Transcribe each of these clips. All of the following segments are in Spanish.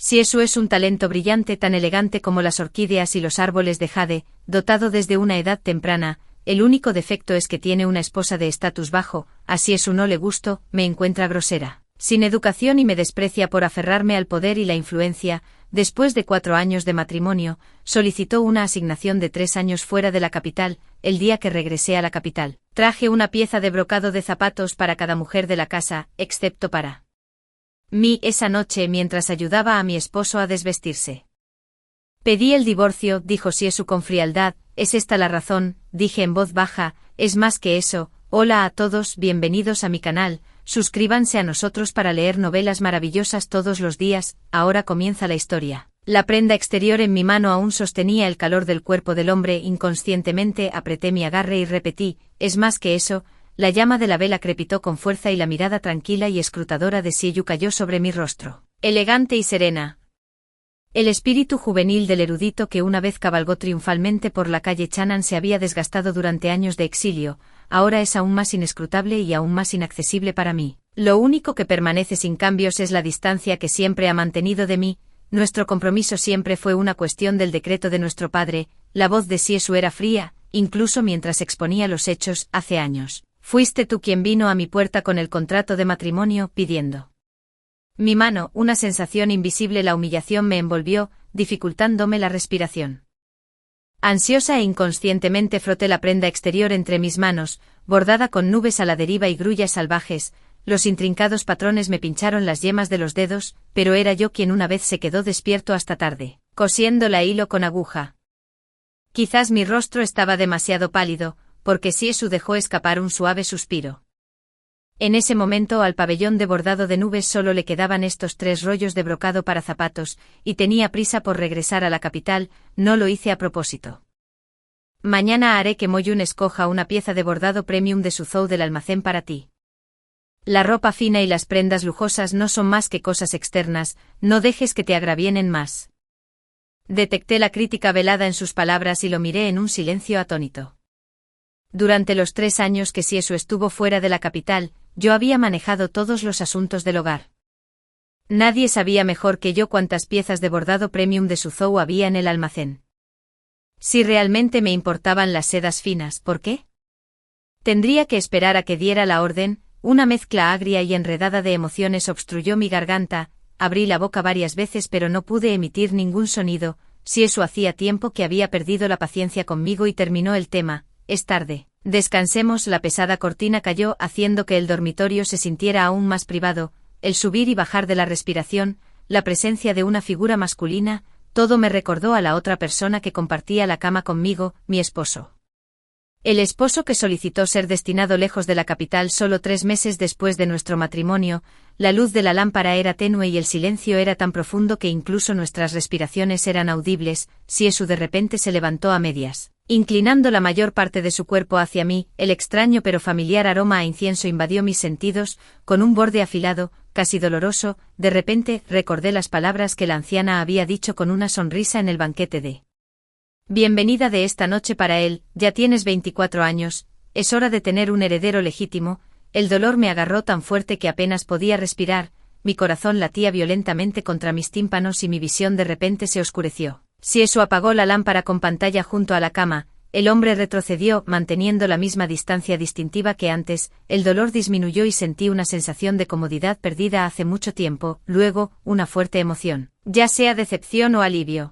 Siesu es un talento brillante tan elegante como las orquídeas y los árboles de jade, dotado desde una edad temprana. El único defecto es que tiene una esposa de estatus bajo. A Siesu no le gusto, me encuentra grosera, sin educación y me desprecia por aferrarme al poder y la influencia. Después de 4 años de matrimonio, solicitó una asignación de 3 años fuera de la capital. El día que regresé a la capital, traje una pieza de brocado de zapatos para cada mujer de la casa, excepto para mí esa noche mientras ayudaba a mi esposo a desvestirse. Pedí el divorcio, dijo Siesu con frialdad. ¿Es esta la razón?, dije en voz baja. Es más que eso. Hola a todos, bienvenidos a mi canal. Suscríbanse a nosotros para leer novelas maravillosas todos los días. Ahora comienza la historia. La prenda exterior en mi mano aún sostenía el calor del cuerpo del hombre. Inconscientemente apreté mi agarre y repetí, es más que eso. La llama de la vela crepitó con fuerza y la mirada tranquila y escrutadora de Siesu cayó sobre mi rostro, elegante y serena. El espíritu juvenil del erudito que una vez cabalgó triunfalmente por la calle Chanan se había desgastado durante años de exilio. Ahora es aún más inescrutable y aún más inaccesible para mí. Lo único que permanece sin cambios es la distancia que siempre ha mantenido de mí. Nuestro compromiso siempre fue una cuestión del decreto de nuestro padre. La voz de Siesu era fría, incluso mientras exponía los hechos. Hace años, fuiste tú quien vino a mi puerta con el contrato de matrimonio, pidiendo mi mano. Una sensación invisible, la humillación me envolvió, dificultándome la respiración. Ansiosa e inconscientemente froté la prenda exterior entre mis manos, bordada con nubes a la deriva y grullas salvajes. Los intrincados patrones me pincharon las yemas de los dedos, pero era yo quien una vez se quedó despierto hasta tarde, cosiendo la hilo con aguja. Quizás mi rostro estaba demasiado pálido, porque Siesu dejó escapar un suave suspiro. En ese momento al pabellón de bordado de nubes solo le quedaban estos 3 rollos de brocado para zapatos, y tenía prisa por regresar a la capital. No lo hice a propósito. Mañana haré que Moyun escoja una pieza de bordado premium de Suzhou del almacén para ti. La ropa fina y las prendas lujosas no son más que cosas externas, no dejes que te agravien más. Detecté la crítica velada en sus palabras y lo miré en un silencio atónito. Durante los 3 años que Siesu estuvo fuera de la capital, yo había manejado todos los asuntos del hogar. Nadie sabía mejor que yo cuántas piezas de bordado premium de Suzhou había en el almacén. Si realmente me importaban las sedas finas, ¿por qué? Tendría que esperar a que diera la orden. Una mezcla agria y enredada de emociones obstruyó mi garganta. Abrí la boca varias veces pero no pude emitir ningún sonido. Siesu hacía tiempo que había perdido la paciencia conmigo y terminó el tema. Es tarde. Descansemos. La pesada cortina cayó haciendo que el dormitorio se sintiera aún más privado. El subir y bajar de la respiración, la presencia de una figura masculina, todo me recordó a la otra persona que compartía la cama conmigo, mi esposo. El esposo que solicitó ser destinado lejos de la capital solo 3 meses después de nuestro matrimonio. La luz de la lámpara era tenue y el silencio era tan profundo que incluso nuestras respiraciones eran audibles. Siesu de repente se levantó a medias, inclinando la mayor parte de su cuerpo hacia mí. El extraño pero familiar aroma a incienso invadió mis sentidos, con un borde afilado, casi doloroso. De repente, recordé las palabras que la anciana había dicho con una sonrisa en el banquete de bienvenida de esta noche para él. Ya tienes 24 años, es hora de tener un heredero legítimo. El dolor me agarró tan fuerte que apenas podía respirar, mi corazón latía violentamente contra mis tímpanos y mi visión de repente se oscureció. Siesu apagó la lámpara con pantalla junto a la cama. El hombre retrocedió, manteniendo la misma distancia distintiva que antes. El dolor disminuyó y sentí una sensación de comodidad perdida hace mucho tiempo. Luego, una fuerte emoción, ya sea decepción o alivio,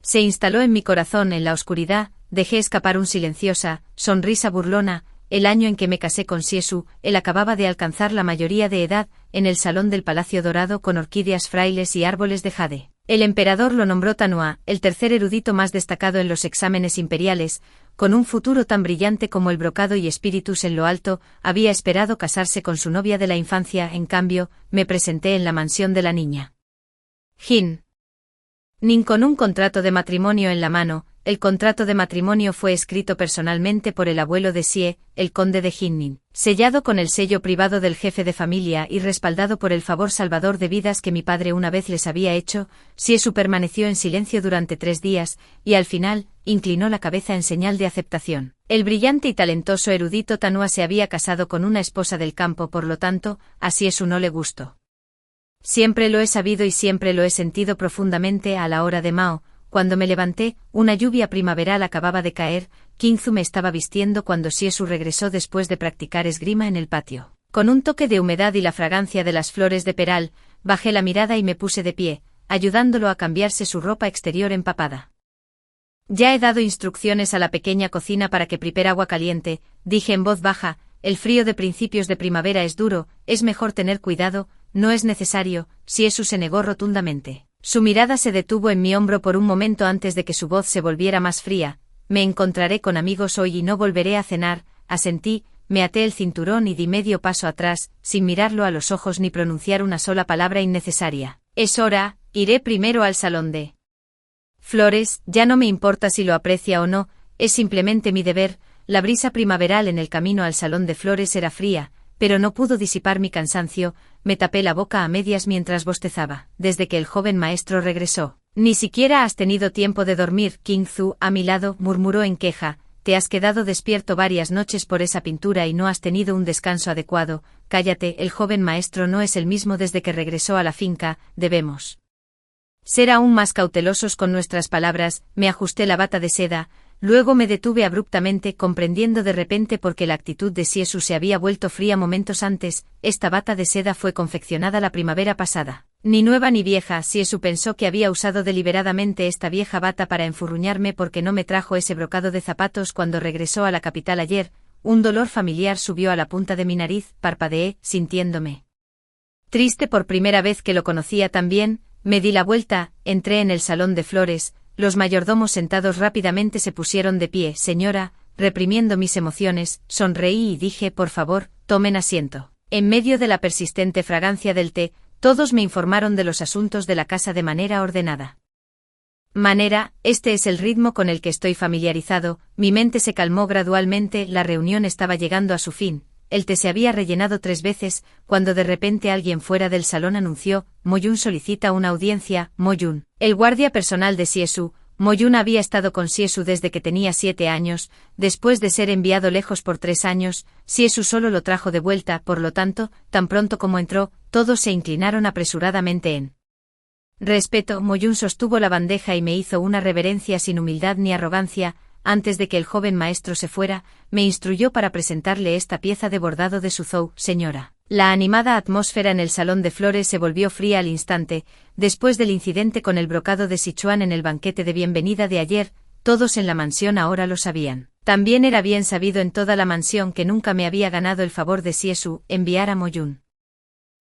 se instaló en mi corazón. En la oscuridad, dejé escapar una silenciosa sonrisa burlona. El año en que me casé con Siesu, él acababa de alcanzar la mayoría de edad, en el salón del Palacio Dorado con orquídeas frailes y árboles de jade. El emperador lo nombró Tanua, el tercer erudito más destacado en los exámenes imperiales, con un futuro tan brillante como el brocado y espíritus en lo alto. Había esperado casarse con su novia de la infancia. En cambio, me presenté en la mansión de la niña Jin Nin con un contrato de matrimonio en la mano. El contrato de matrimonio fue escrito personalmente por el abuelo de Sie, el conde de Jinnin, sellado con el sello privado del jefe de familia y respaldado por el favor salvador de vidas que mi padre una vez les había hecho. Siesu permaneció en silencio durante 3 días, y al final, inclinó la cabeza en señal de aceptación. El brillante y talentoso erudito Tanua se había casado con una esposa del campo, por lo tanto, a Siesu no le gustó. Siempre lo he sabido y siempre lo he sentido profundamente a la hora de Mao. Cuando me levanté, una lluvia primaveral acababa de caer. Qingzu me estaba vistiendo cuando Xiesu regresó después de practicar esgrima en el patio. Con un toque de humedad y la fragancia de las flores de peral, bajé la mirada y me puse de pie, ayudándolo a cambiarse su ropa exterior empapada. Ya he dado instrucciones a la pequeña cocina para que prepare agua caliente, dije en voz baja. El frío de principios de primavera es duro, es mejor tener cuidado. No es necesario, Xiesu se negó rotundamente. Su mirada se detuvo en mi hombro por un momento antes de que su voz se volviera más fría. Me encontraré con amigos hoy y no volveré a cenar, asentí, me até el cinturón y di medio paso atrás, sin mirarlo a los ojos ni pronunciar una sola palabra innecesaria. Es hora, iré primero al salón de flores, ya no me importa si lo aprecia o no, es simplemente mi deber. La brisa primaveral en el camino al salón de flores era fría, pero no pudo disipar mi cansancio. Me tapé la boca a medias mientras bostezaba. Desde que el joven maestro regresó. Ni siquiera has tenido tiempo de dormir. Qingzu, a mi lado, murmuró en queja. Te has quedado despierto varias noches por esa pintura y no has tenido un descanso adecuado. Cállate, el joven maestro no es el mismo desde que regresó a la finca. Debemos ser aún más cautelosos con nuestras palabras. Me ajusté la bata de seda. Luego me detuve abruptamente, comprendiendo de repente por qué la actitud de Xiesu se había vuelto fría momentos antes. Esta bata de seda fue confeccionada la primavera pasada. Ni nueva ni vieja. Xiesu pensó que había usado deliberadamente esta vieja bata para enfurruñarme porque no me trajo ese brocado de zapatos cuando regresó a la capital ayer. Un dolor familiar subió a la punta de mi nariz, parpadeé, sintiéndome triste por primera vez que lo conocía tan bien. Me di la vuelta, entré en el salón de flores. Los mayordomos sentados rápidamente se pusieron de pie. Señora, reprimiendo mis emociones, sonreí y dije, por favor, tomen asiento. En medio de la persistente fragancia del té, todos me informaron de los asuntos de la casa de manera ordenada. Este es el ritmo con el que estoy familiarizado. Mi mente se calmó gradualmente. La reunión estaba llegando a su fin. El té se había rellenado 3 veces, cuando de repente alguien fuera del salón anunció, Moyun solicita una audiencia. Moyun, el guardia personal de Xiesu. Moyun había estado con Xiesu desde que tenía 7 años, después de ser enviado lejos por 3 años, Xiesu solo lo trajo de vuelta, por lo tanto, tan pronto como entró, todos se inclinaron apresuradamente en respeto. Moyun sostuvo la bandeja y me hizo una reverencia sin humildad ni arrogancia. Antes de que el joven maestro se fuera, me instruyó para presentarle esta pieza de bordado de Suzhou. Señora. La animada atmósfera en el salón de flores se volvió fría al instante. Después del incidente con el brocado de Sichuan en el banquete de bienvenida de ayer, todos en la mansión ahora lo sabían. También era bien sabido en toda la mansión que nunca me había ganado el favor de Xiesu, enviar a Moyun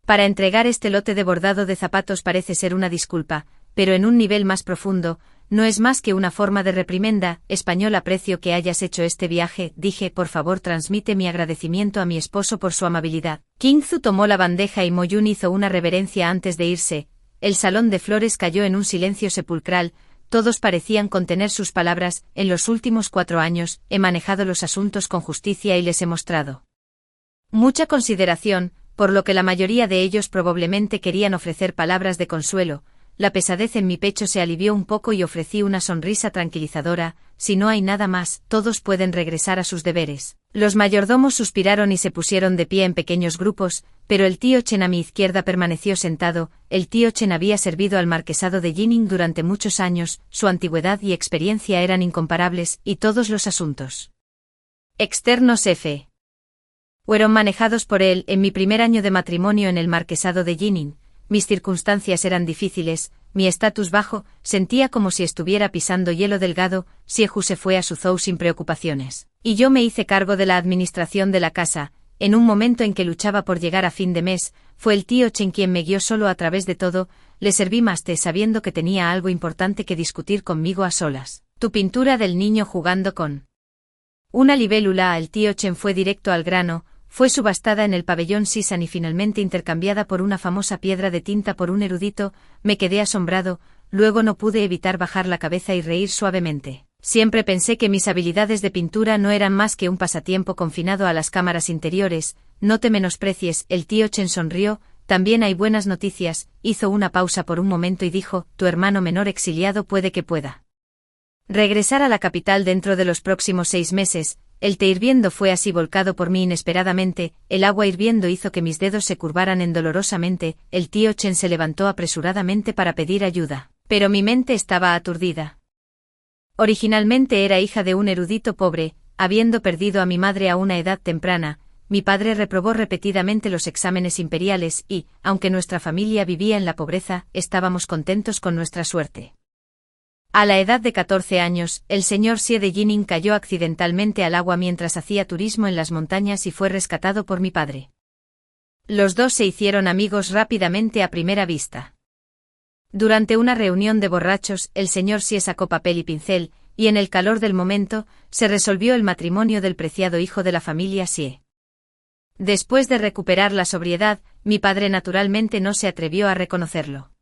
para entregar este lote de bordado de zapatos. Parece ser una disculpa, pero en un nivel más profundo, no es más que una forma de reprimenda. Español, aprecio que hayas hecho este viaje, dije, por favor transmite mi agradecimiento a mi esposo por su amabilidad. Qingzu tomó la bandeja y Moyun hizo una reverencia antes de irse. El salón de flores cayó en un silencio sepulcral. Todos parecían contener sus palabras. En los últimos 4 años, he manejado los asuntos con justicia y les he mostrado mucha consideración, por lo que la mayoría de ellos probablemente querían ofrecer palabras de consuelo. La pesadez en mi pecho se alivió un poco y ofrecí una sonrisa tranquilizadora. Si no hay nada más, todos pueden regresar a sus deberes. Los mayordomos suspiraron y se pusieron de pie en pequeños grupos, pero el tío Chen a mi izquierda permaneció sentado. El tío Chen había servido al marquesado de Jining durante muchos años, su antigüedad y experiencia eran incomparables, y todos los asuntos externos fueron manejados por él. En mi primer año de matrimonio en el marquesado de Jining, mis circunstancias eran difíciles, mi estatus bajo, sentía como si estuviera pisando hielo delgado. Xiehu se fue a Suzhou sin preocupaciones, y yo me hice cargo de la administración de la casa. En un momento en que luchaba por llegar a fin de mes, fue el tío Chen quien me guió solo a través de todo. Le serví más té sabiendo que tenía algo importante que discutir conmigo a solas. Tu pintura del niño jugando con una libélula. El tío Chen fue directo al grano. Fue subastada en el pabellón Sisan y finalmente intercambiada por una famosa piedra de tinta por un erudito. Me quedé asombrado, luego no pude evitar bajar la cabeza y reír suavemente. Siempre pensé que mis habilidades de pintura no eran más que un pasatiempo confinado a las cámaras interiores. No te menosprecies. El tío Chen sonrió. También hay buenas noticias. Hizo una pausa por un momento y dijo, tu hermano menor exiliado puede que pueda regresar a la capital dentro de los próximos 6 meses. el té hirviendo fue así volcado por mí inesperadamente, el agua hirviendo hizo que mis dedos se curvaran dolorosamente, el tío Chen se levantó apresuradamente para pedir ayuda, pero mi mente estaba aturdida. Originalmente era hija de un erudito pobre, habiendo perdido a mi madre a una edad temprana. Mi padre reprobó repetidamente los exámenes imperiales y, aunque nuestra familia vivía en la pobreza, estábamos contentos con nuestra suerte. A la edad de 14 años, el señor Xie de Jining cayó accidentalmente al agua mientras hacía turismo en las montañas y fue rescatado por mi padre. Los dos se hicieron amigos rápidamente a primera vista. Durante una reunión de borrachos, el señor Xie sacó papel y pincel, y en el calor del momento, se resolvió el matrimonio del preciado hijo de la familia Xie. Después de recuperar la sobriedad, mi padre naturalmente no se atrevió a reconocerlo.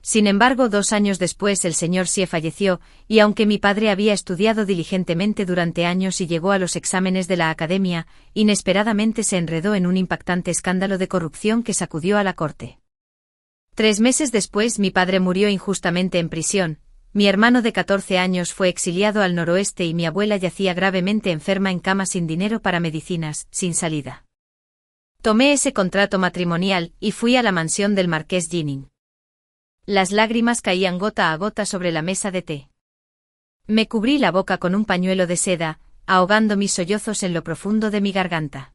Sin embargo, 2 años después el señor Xie falleció, y aunque mi padre había estudiado diligentemente durante años y llegó a los exámenes de la academia, inesperadamente se enredó en un impactante escándalo de corrupción que sacudió a la corte. 3 meses después mi padre murió injustamente en prisión, mi hermano de 14 años fue exiliado al noroeste y mi abuela yacía gravemente enferma en cama sin dinero para medicinas, sin salida. Tomé ese contrato matrimonial y fui a la mansión del marqués Jining. Las lágrimas caían gota a gota sobre la mesa de té. Me cubrí la boca con un pañuelo de seda, ahogando mis sollozos en lo profundo de mi garganta.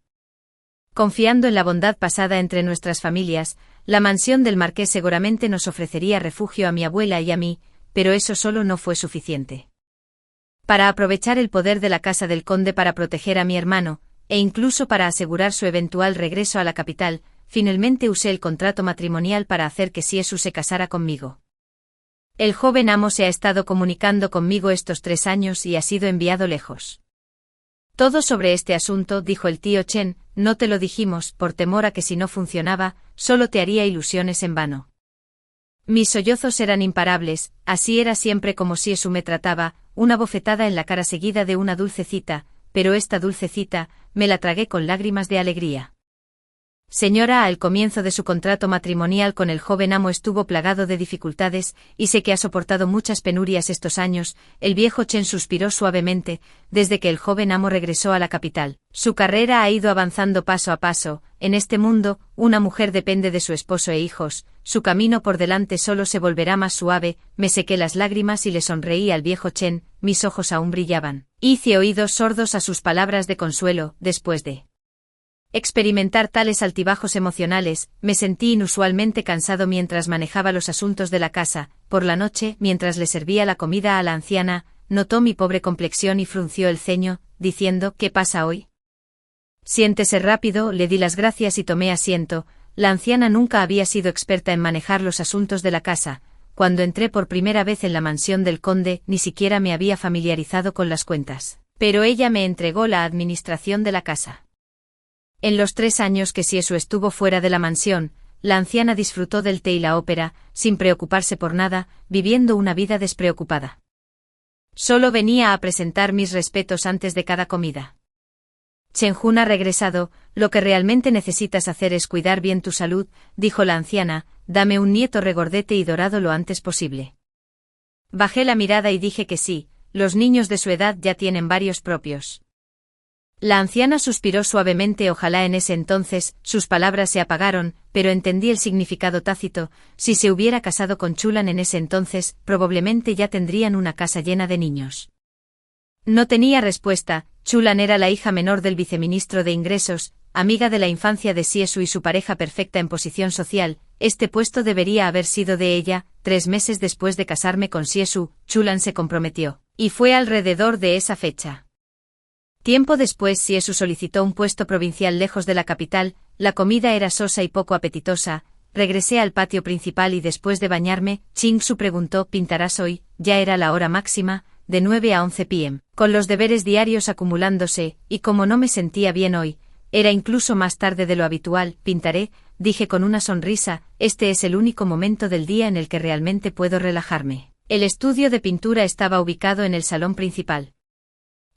Confiando en la bondad pasada entre nuestras familias, la mansión del marqués seguramente nos ofrecería refugio a mi abuela y a mí, pero eso solo no fue suficiente. Para aprovechar el poder de la casa del conde para proteger a mi hermano, e incluso para asegurar su eventual regreso a la capital, finalmente usé el contrato matrimonial para hacer que Xiesu se casara conmigo. El joven amo se ha estado comunicando conmigo estos 3 años y ha sido enviado lejos. Todo sobre este asunto, dijo el tío Chen, no te lo dijimos, por temor a que si no funcionaba, solo te haría ilusiones en vano. Mis sollozos eran imparables, así era siempre como Xiesu me trataba, una bofetada en la cara seguida de una dulce cita, pero esta dulce cita, me la tragué con lágrimas de alegría. Señora, al comienzo de su contrato matrimonial con el joven amo estuvo plagado de dificultades, y sé que ha soportado muchas penurias estos años. El viejo Chen suspiró suavemente, desde que el joven amo regresó a la capital. Su carrera ha ido avanzando paso a paso, en este mundo, una mujer depende de su esposo e hijos, su camino por delante solo se volverá más suave. Me sequé las lágrimas y le sonreí al viejo Chen, mis ojos aún brillaban. Hice oídos sordos a sus palabras de consuelo. Después de experimentar tales altibajos emocionales, me sentí inusualmente cansado mientras manejaba los asuntos de la casa. Por la noche, mientras le servía la comida a la anciana, notó mi pobre complexión y frunció el ceño, diciendo, ¿qué pasa hoy? Siéntese rápido, le di las gracias y tomé asiento. La anciana nunca había sido experta en manejar los asuntos de la casa. Cuando entré por primera vez en la mansión del conde, ni siquiera me había familiarizado con las cuentas. Pero ella me entregó la administración de la casa. En los 3 años que Xiesu estuvo fuera de la mansión, la anciana disfrutó del té y la ópera, sin preocuparse por nada, viviendo una vida despreocupada. Solo venía a presentar mis respetos antes de cada comida. Chen-Jun ha regresado, lo que realmente necesitas hacer es cuidar bien tu salud, dijo la anciana, dame un nieto regordete y dorado lo antes posible. Bajé la mirada y dije que sí, los niños de su edad ya tienen varios propios. La anciana suspiró suavemente. Ojalá en ese entonces, sus palabras se apagaron, pero entendí el significado tácito. Si se hubiera casado con Chulan en ese entonces, probablemente ya tendrían una casa llena de niños. No tenía respuesta. Chulan era la hija menor del viceministro de Ingresos, amiga de la infancia de Xiesu y su pareja perfecta en posición social. Este puesto debería haber sido de ella. 3 meses después de casarme con Xiesu, Chulan se comprometió, y fue alrededor de esa fecha. Tiempo después Xiesu solicitó un puesto provincial lejos de la capital. La comida era sosa y poco apetitosa. Regresé al patio principal y después de bañarme, Ching-Su preguntó, ¿pintarás hoy? Ya era la hora máxima, de 9 a 11 p.m., con los deberes diarios acumulándose, y como no me sentía bien hoy, era incluso más tarde de lo habitual. Pintaré, dije con una sonrisa, este es el único momento del día en el que realmente puedo relajarme. El estudio de pintura estaba ubicado en el salón principal.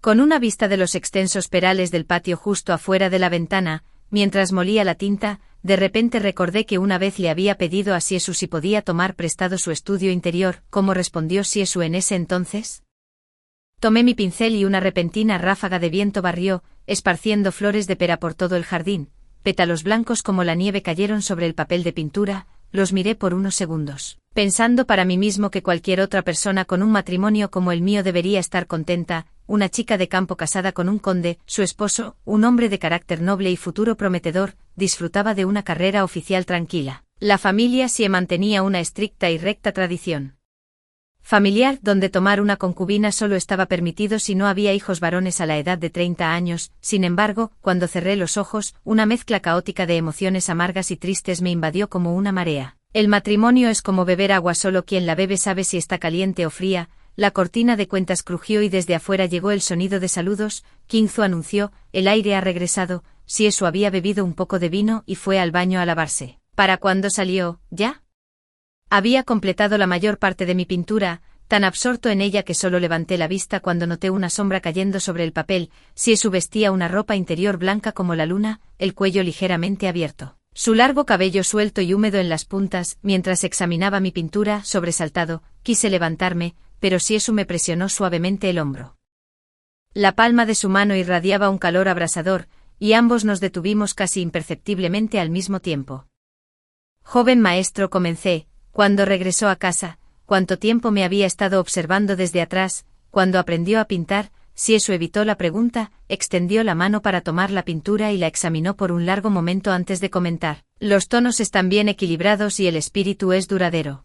Con una vista de los extensos perales del patio justo afuera de la ventana, mientras molía la tinta, de repente recordé que una vez le había pedido a Xiesu si podía tomar prestado su estudio interior. ¿Cómo respondió Xiesu en ese entonces? Tomé mi pincel y una repentina ráfaga de viento barrió, esparciendo flores de pera por todo el jardín. Pétalos blancos como la nieve cayeron sobre el papel de pintura, los miré por unos segundos, pensando para mí mismo que cualquier otra persona con un matrimonio como el mío debería estar contenta, una chica de campo casada con un conde, su esposo, un hombre de carácter noble y futuro prometedor, disfrutaba de una carrera oficial tranquila. La familia sí mantenía una estricta y recta tradición familiar donde tomar una concubina solo estaba permitido si no había hijos varones a la edad de 30 años, sin embargo, cuando cerré los ojos, una mezcla caótica de emociones amargas y tristes me invadió como una marea. El matrimonio es como beber agua, solo quien la bebe sabe si está caliente o fría. La cortina de cuentas crujió y desde afuera llegó el sonido de saludos. Qingzu anunció, el aire ha regresado. Siesu había bebido un poco de vino y fue al baño a lavarse. ¿Para cuándo salió, ya? Había completado la mayor parte de mi pintura, tan absorto en ella que solo levanté la vista cuando noté una sombra cayendo sobre el papel. Siesu vestía una ropa interior blanca como la luna, el cuello ligeramente abierto. Su largo cabello suelto y húmedo en las puntas. Mientras examinaba mi pintura, sobresaltado, quise levantarme, pero Siesu me presionó suavemente el hombro. La palma de su mano irradiaba un calor abrasador, y ambos nos detuvimos casi imperceptiblemente al mismo tiempo. Joven maestro, comencé, cuando regresó a casa, cuánto tiempo me había estado observando desde atrás. Cuando aprendió a pintar, Siesu evitó la pregunta, extendió la mano para tomar la pintura y la examinó por un largo momento antes de comentar. Los tonos están bien equilibrados y el espíritu es duradero.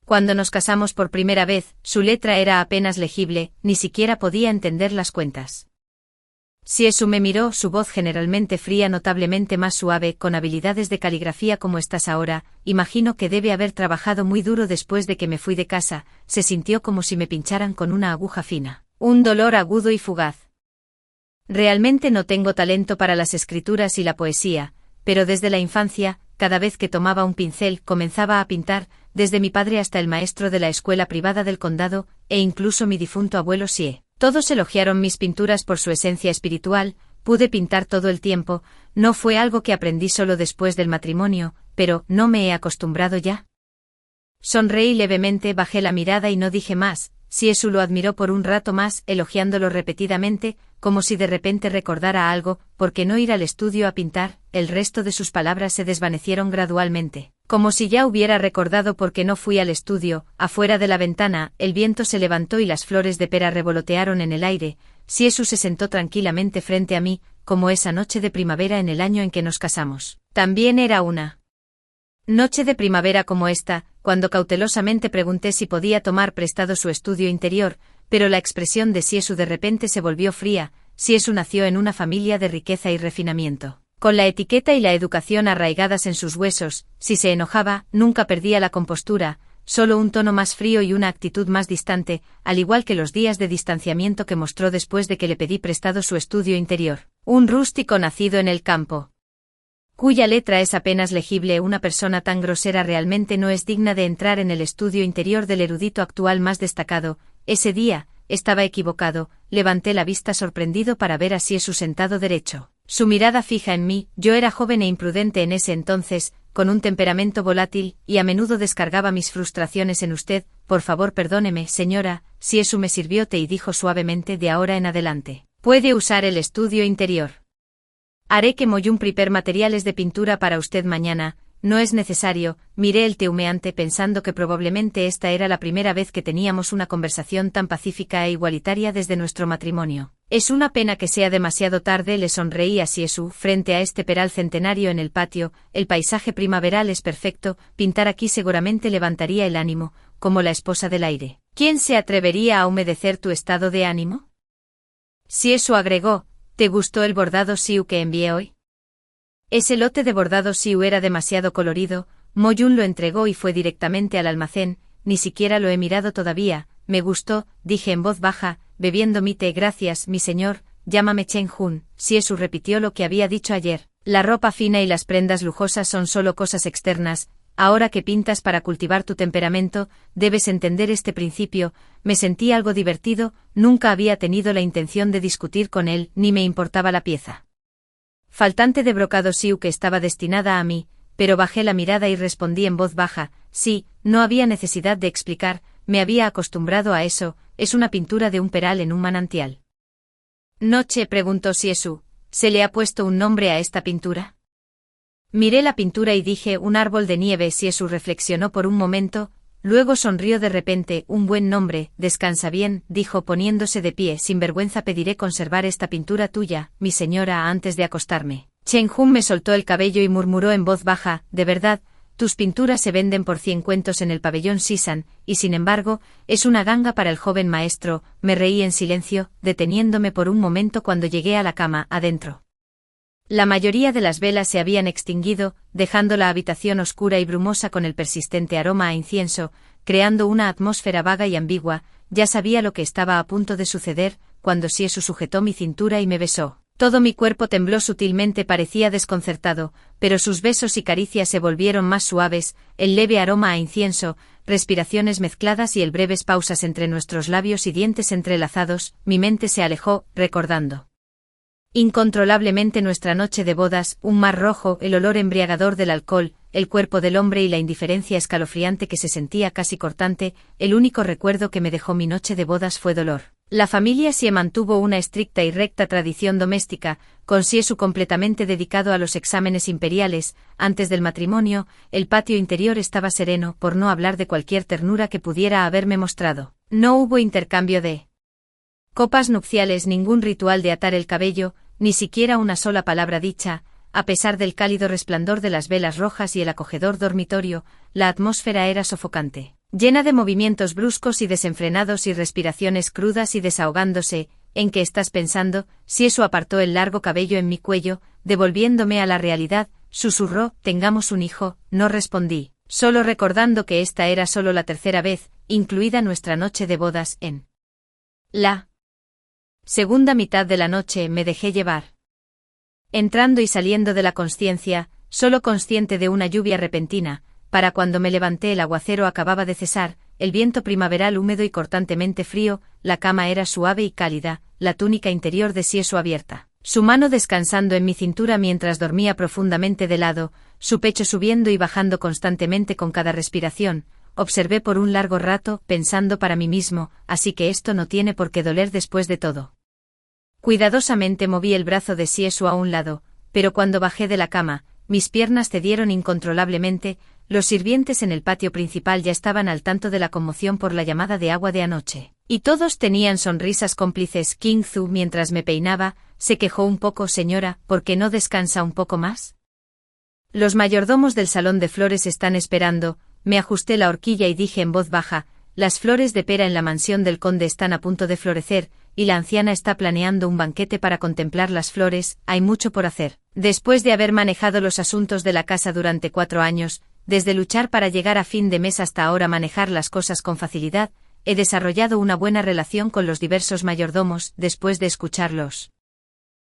Cuando nos casamos por primera vez, su letra era apenas legible, ni siquiera podía entender las cuentas. Siesu me miró, su voz generalmente fría, notablemente más suave, con habilidades de caligrafía como estás ahora. Imagino que debe haber trabajado muy duro después de que me fui de casa. Se sintió como si me pincharan con una aguja fina. Un dolor agudo y fugaz. Realmente no tengo talento para las escrituras y la poesía, pero desde la infancia, cada vez que tomaba un pincel, comenzaba a pintar, desde mi padre hasta el maestro de la escuela privada del condado, e incluso mi difunto abuelo Sie. Todos elogiaron mis pinturas por su esencia espiritual. Pude pintar todo el tiempo, no fue algo que aprendí solo después del matrimonio, pero ¿no me he acostumbrado ya? Sonreí levemente, bajé la mirada y no dije más. Siesu lo admiró por un rato más, elogiándolo repetidamente, como si de repente recordara algo. ¿Por qué no ir al estudio a pintar? El resto de sus palabras se desvanecieron gradualmente, como si ya hubiera recordado por qué no fui al estudio. Afuera de la ventana, el viento se levantó y las flores de pera revolotearon en el aire. Siesu se sentó tranquilamente frente a mí, como esa noche de primavera en el año en que nos casamos. También era una noche de primavera como esta, cuando cautelosamente pregunté si podía tomar prestado su estudio interior, pero la expresión de Siesu de repente se volvió fría. Siesu nació en una familia de riqueza y refinamiento, con la etiqueta y la educación arraigadas en sus huesos. Si se enojaba, nunca perdía la compostura, solo un tono más frío y una actitud más distante, al igual que los días de distanciamiento que mostró después de que le pedí prestado su estudio interior. Un rústico nacido en el campo, cuya letra es apenas legible. Una persona tan grosera realmente no es digna de entrar en el estudio interior del erudito actual más destacado. Ese día, estaba equivocado. Levanté la vista sorprendido para ver a Siesu sentado derecho, su mirada fija en mí. Yo era joven e imprudente en ese entonces, con un temperamento volátil, y a menudo descargaba mis frustraciones en usted. Por favor, perdóneme, señora. Siesu me sirvió té y dijo suavemente: de ahora en adelante, puede usar el estudio interior. Haré que Moyun prepare materiales de pintura para usted mañana. No es necesario. Miré el té humeante pensando que probablemente esta era la primera vez que teníamos una conversación tan pacífica e igualitaria desde nuestro matrimonio. Es una pena que sea demasiado tarde, le sonreí a Siesu. Frente a este peral centenario en el patio, el paisaje primaveral es perfecto. Pintar aquí seguramente levantaría el ánimo, como la esposa del aire. ¿Quién se atrevería a humedecer tu estado de ánimo? Siesu agregó: ¿te gustó el bordado Siu que envié hoy? Ese lote de bordado Siu era demasiado colorido. Moyun lo entregó y fue directamente al almacén. Ni siquiera lo he mirado todavía. Me gustó, dije en voz baja, bebiendo mi té. Gracias, mi señor, llámame Chen Hun. Siesu repitió lo que había dicho ayer. La ropa fina y las prendas lujosas son solo cosas externas. Ahora que pintas para cultivar tu temperamento, debes entender este principio. Me sentí algo divertido, nunca había tenido la intención de discutir con él, ni me importaba la pieza faltante de brocado Siu que estaba destinada a mí, pero bajé la mirada y respondí en voz baja: sí, no había necesidad de explicar, me había acostumbrado a eso. es una pintura de un peral en un manantial. Noche, preguntó Siesu, ¿se le ha puesto un nombre a esta pintura? Miré la pintura y dije un árbol de nieve. Siesu reflexionó por un momento, luego sonrió de repente. Un buen nombre, descansa bien, dijo poniéndose de pie. Sin vergüenza pediré conservar esta pintura tuya, mi señora, antes de acostarme. Chen Jun me soltó el cabello y murmuró en voz baja, de verdad, tus pinturas se venden por 100 cuentos en el pabellón Sisan, y sin embargo, es una ganga para el joven maestro. Me reí en silencio, deteniéndome por un momento cuando llegué a la cama, adentro. La mayoría de las velas se habían extinguido, dejando la habitación oscura y brumosa con el persistente aroma a incienso, creando una atmósfera vaga y ambigua. Ya sabía lo que estaba a punto de suceder, cuando Siesu sujetó mi cintura y me besó. Todo mi cuerpo tembló sutilmente, parecía desconcertado, pero sus besos y caricias se volvieron más suaves, el leve aroma a incienso, respiraciones mezcladas y el breves pausas entre nuestros labios y dientes entrelazados. Mi mente se alejó, recordando incontrolablemente nuestra noche de bodas, un mar rojo, el olor embriagador del alcohol, el cuerpo del hombre y la indiferencia escalofriante que se sentía casi cortante. El único recuerdo que me dejó mi noche de bodas fue dolor. La familia Sie mantuvo una estricta y recta tradición doméstica, con Siesu completamente dedicado a los exámenes imperiales. Antes del matrimonio, el patio interior estaba sereno, por no hablar de cualquier ternura que pudiera haberme mostrado. No hubo intercambio de copas nupciales, ningún ritual de atar el cabello, ni siquiera una sola palabra dicha. A pesar del cálido resplandor de las velas rojas y el acogedor dormitorio, la atmósfera era sofocante, llena de movimientos bruscos y desenfrenados y respiraciones crudas y desahogándose. ¿En qué estás pensando? Siesu apartó el largo cabello en mi cuello, devolviéndome a la realidad. Susurró, tengamos un hijo. No respondí, solo recordando que esta era solo la tercera vez, incluida nuestra noche de bodas. En la segunda mitad de la noche me dejé llevar, entrando y saliendo de la consciencia, solo consciente de una lluvia repentina. Para cuando me levanté el aguacero acababa de cesar, el viento primaveral húmedo y cortantemente frío. La cama era suave y cálida, la túnica interior de Siesu abierta, su mano descansando en mi cintura mientras dormía profundamente de lado, su pecho subiendo y bajando constantemente con cada respiración. Observé por un largo rato, pensando para mí mismo, así que esto no tiene por qué doler después de todo. Cuidadosamente moví el brazo de Siesu a un lado, pero cuando bajé de la cama, mis piernas cedieron incontrolablemente. Los sirvientes en el patio principal ya estaban al tanto de la conmoción por la llamada de agua de anoche, y todos tenían sonrisas cómplices. King Zu, mientras me peinaba, se quejó un poco. Señora, ¿por qué no descansa un poco más? Los mayordomos del salón de flores están esperando. Me ajusté la horquilla y dije en voz baja, las flores de pera en la mansión del conde están a punto de florecer, y la anciana está planeando un banquete para contemplar las flores. Hay mucho por hacer. Después de haber manejado los asuntos de la casa durante 4 años, desde luchar para llegar a fin de mes hasta ahora manejar las cosas con facilidad, he desarrollado una buena relación con los diversos mayordomos. Después de escuchar los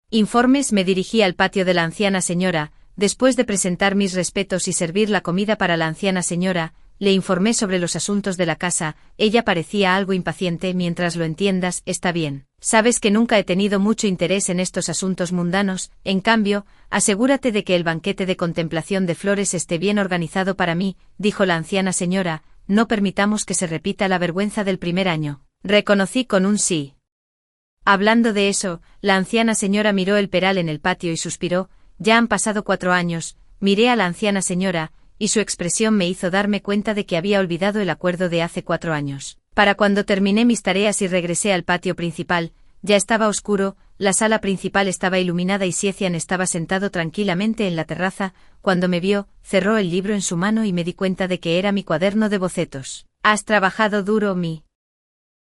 informes me dirigí al patio de la anciana señora. Después de presentar mis respetos y servir la comida para la anciana señora, le informé sobre los asuntos de la casa. Ella parecía algo impaciente. Mientras lo entiendas, está bien. Sabes que nunca he tenido mucho interés en estos asuntos mundanos. En cambio, asegúrate de que el banquete de contemplación de flores esté bien organizado para mí, dijo la anciana señora. No permitamos que se repita la vergüenza del primer año. Reconocí con un sí. Hablando de eso, la anciana señora miró el peral en el patio y suspiró. Ya han pasado 4 años. Miré a la anciana señora, y su expresión me hizo darme cuenta de que había olvidado el acuerdo de hace 4 años. Para cuando terminé mis tareas y regresé al patio principal, ya estaba oscuro. La sala principal estaba iluminada y Siecian estaba sentado tranquilamente en la terraza. Cuando me vio, cerró el libro en su mano y me di cuenta de que era mi cuaderno de bocetos. Has trabajado duro. Mi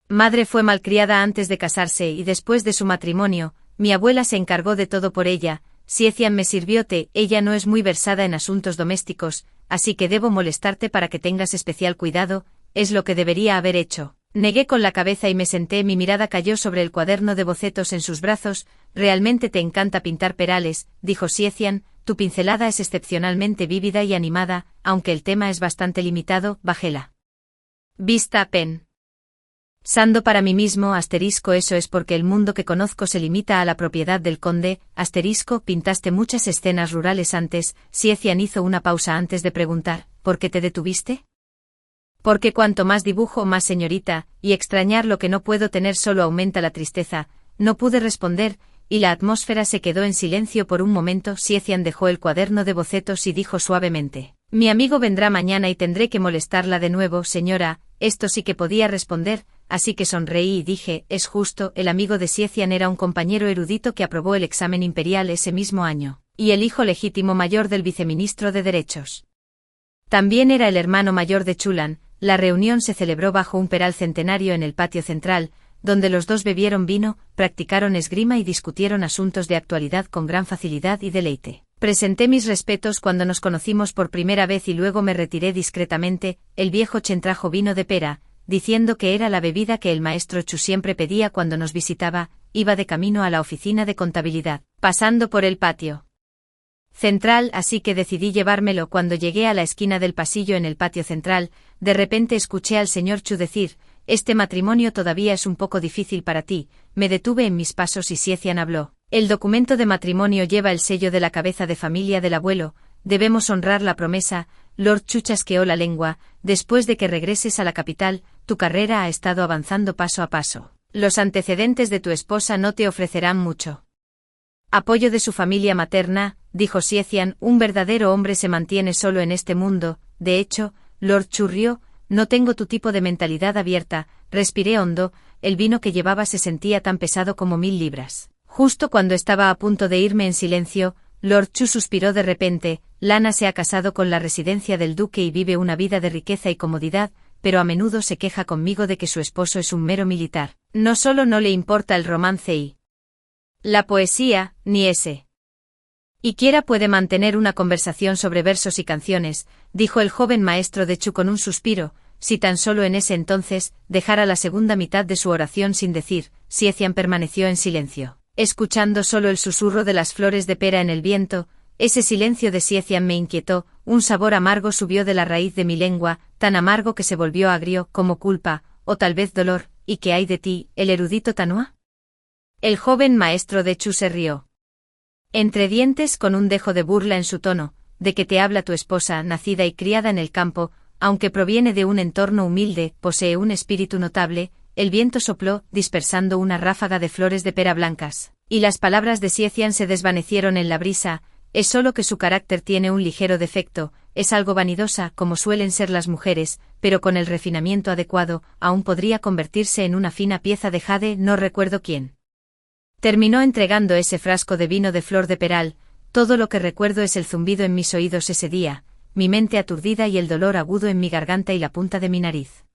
madre fue malcriada antes de casarse y después de su matrimonio, mi abuela se encargó de todo por ella. Siecian me sirvió té. Ella no es muy versada en asuntos domésticos, así que debo molestarte para que tengas especial cuidado. Es lo que debería haber hecho. Negué con la cabeza y me senté. Mi mirada cayó sobre el cuaderno de bocetos en sus brazos. Realmente te encanta pintar perales, dijo Siecian. Tu pincelada es excepcionalmente vívida y animada, aunque el tema es bastante limitado. Bajé la vista pen. Sando para mí mismo, eso es porque el mundo que conozco se limita a la propiedad del conde, pintaste muchas escenas rurales antes. Siecian hizo una pausa antes de preguntar, ¿por qué te detuviste? Porque cuanto más dibujo, más señorita, y extrañar lo que no puedo tener solo aumenta la tristeza. No pude responder, y la atmósfera se quedó en silencio por un momento. Siecian dejó el cuaderno de bocetos y dijo suavemente: mi amigo vendrá mañana y tendré que molestarla de nuevo, señora. Esto sí que podía responder, así que sonreí y dije: es justo. El amigo de Siecian era un compañero erudito que aprobó el examen imperial ese mismo año, y el hijo legítimo mayor del viceministro de Derechos. También era el hermano mayor de Chulan. La reunión se celebró bajo un peral centenario en el patio central, donde los dos bebieron vino, practicaron esgrima y discutieron asuntos de actualidad con gran facilidad y deleite. Presenté mis respetos cuando nos conocimos por primera vez y luego me retiré discretamente. El viejo Chen trajo vino de pera, diciendo que era la bebida que el maestro Chu siempre pedía cuando nos visitaba. Iba de camino a la oficina de contabilidad, pasando por el patio central, así que decidí llevármelo. Cuando llegué a la esquina del pasillo en el patio central, de repente escuché al señor Chu decir: este matrimonio todavía es un poco difícil para ti. Me detuve en mis pasos y Siecian habló: el documento de matrimonio lleva el sello de la cabeza de familia del abuelo, debemos honrar la promesa. Lord Chu chasqueó la lengua: después de que regreses a la capital, tu carrera ha estado avanzando paso a paso. Los antecedentes de tu esposa no te ofrecerán mucho apoyo de su familia materna, dijo Siecian. Un verdadero hombre se mantiene solo en este mundo. De hecho, Lord Chu rió: no tengo tu tipo de mentalidad abierta. Respiré hondo, el vino que llevaba se sentía tan pesado como 1000 libras. Justo cuando estaba a punto de irme en silencio, Lord Chu suspiró de repente: Lana se ha casado con la residencia del duque y vive una vida de riqueza y comodidad, pero a menudo se queja conmigo de que su esposo es un mero militar. No solo no le importa el romance y la poesía, ni ese y quiera puede mantener una conversación sobre versos y canciones, dijo el joven maestro de Chu con un suspiro. Si tan solo en ese entonces dejara la segunda mitad de su oración sin decir. Siecian permaneció en silencio, escuchando solo el susurro de las flores de pera en el viento. Ese silencio de Siecian me inquietó. Un sabor amargo subió de la raíz de mi lengua, tan amargo que se volvió agrio, como culpa, o tal vez dolor. ¿Y qué hay de ti, el erudito Tanua? El joven maestro de Chu se rió entre dientes con un dejo de burla en su tono: ¿de qué te habla tu esposa, nacida y criada en el campo? Aunque proviene de un entorno humilde, posee un espíritu notable. El viento sopló, dispersando una ráfaga de flores de pera blancas, y las palabras de Siecian se desvanecieron en la brisa. Es solo que su carácter tiene un ligero defecto, es algo vanidosa, como suelen ser las mujeres, pero con el refinamiento adecuado, aún podría convertirse en una fina pieza de jade. No recuerdo quién terminó entregando ese frasco de vino de flor de peral. Todo lo que recuerdo es el zumbido en mis oídos ese día, mi mente aturdida y el dolor agudo en mi garganta y la punta de mi nariz.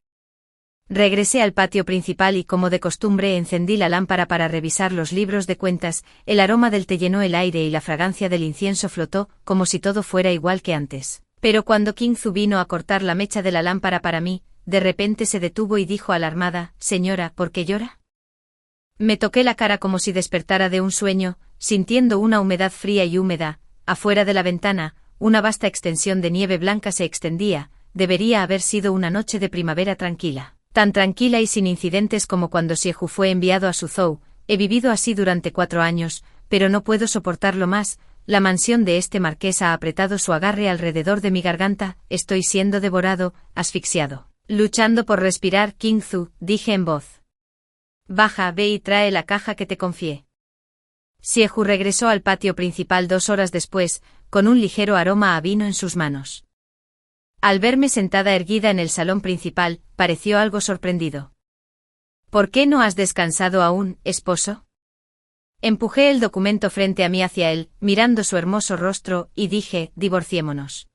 Regresé al patio principal y, como de costumbre, encendí la lámpara para revisar los libros de cuentas. El aroma del té llenó el aire y la fragancia del incienso flotó, como si todo fuera igual que antes. Pero cuando King Zu vino a cortar la mecha de la lámpara para mí, de repente se detuvo y dijo alarmada: señora, ¿por qué llora? Me toqué la cara como si despertara de un sueño, sintiendo una humedad fría y húmeda. Afuera de la ventana, una vasta extensión de nieve blanca se extendía. Debería haber sido una noche de primavera tranquila, tan tranquila y sin incidentes como cuando Xiehu fue enviado a Suzhou. He vivido así durante 4 años, pero no puedo soportarlo más. La mansión de este marqués ha apretado su agarre alrededor de mi garganta. Estoy siendo devorado, asfixiado, luchando por respirar. King Zu, dije en voz baja, ve y trae la caja que te confié. Xiehu regresó al patio principal 2 horas después, con un ligero aroma a vino en sus manos. Al verme sentada erguida en el salón principal, pareció algo sorprendido. ¿Por qué no has descansado aún, esposo? Empujé el documento frente a mí hacia él, mirando su hermoso rostro, y dije: divorciémonos.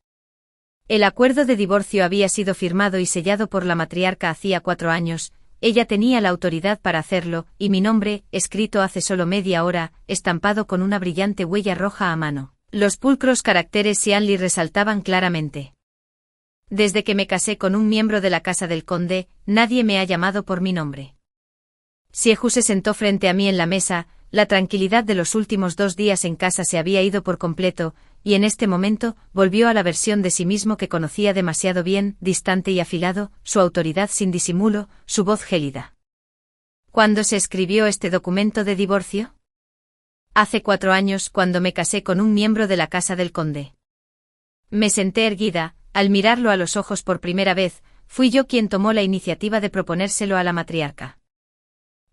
El acuerdo de divorcio había sido firmado y sellado por la matriarca hacía 4 años. Ella tenía la autoridad para hacerlo, y mi nombre, escrito hace solo media hora, estampado con una brillante huella roja a mano. Los pulcros caracteres Xianli resaltaban claramente. Desde que me casé con un miembro de la casa del conde, nadie me ha llamado por mi nombre. Xiehu se sentó frente a mí en la mesa. La tranquilidad de los últimos 2 días en casa se había ido por completo, y en este momento volvió a la versión de sí mismo que conocía demasiado bien, distante y afilado, su autoridad sin disimulo, su voz gélida. ¿Cuándo se escribió este documento de divorcio? Hace 4 años, cuando me casé con un miembro de la casa del conde. Me senté erguida. Al mirarlo a los ojos por primera vez, fui yo quien tomó la iniciativa de proponérselo a la matriarca.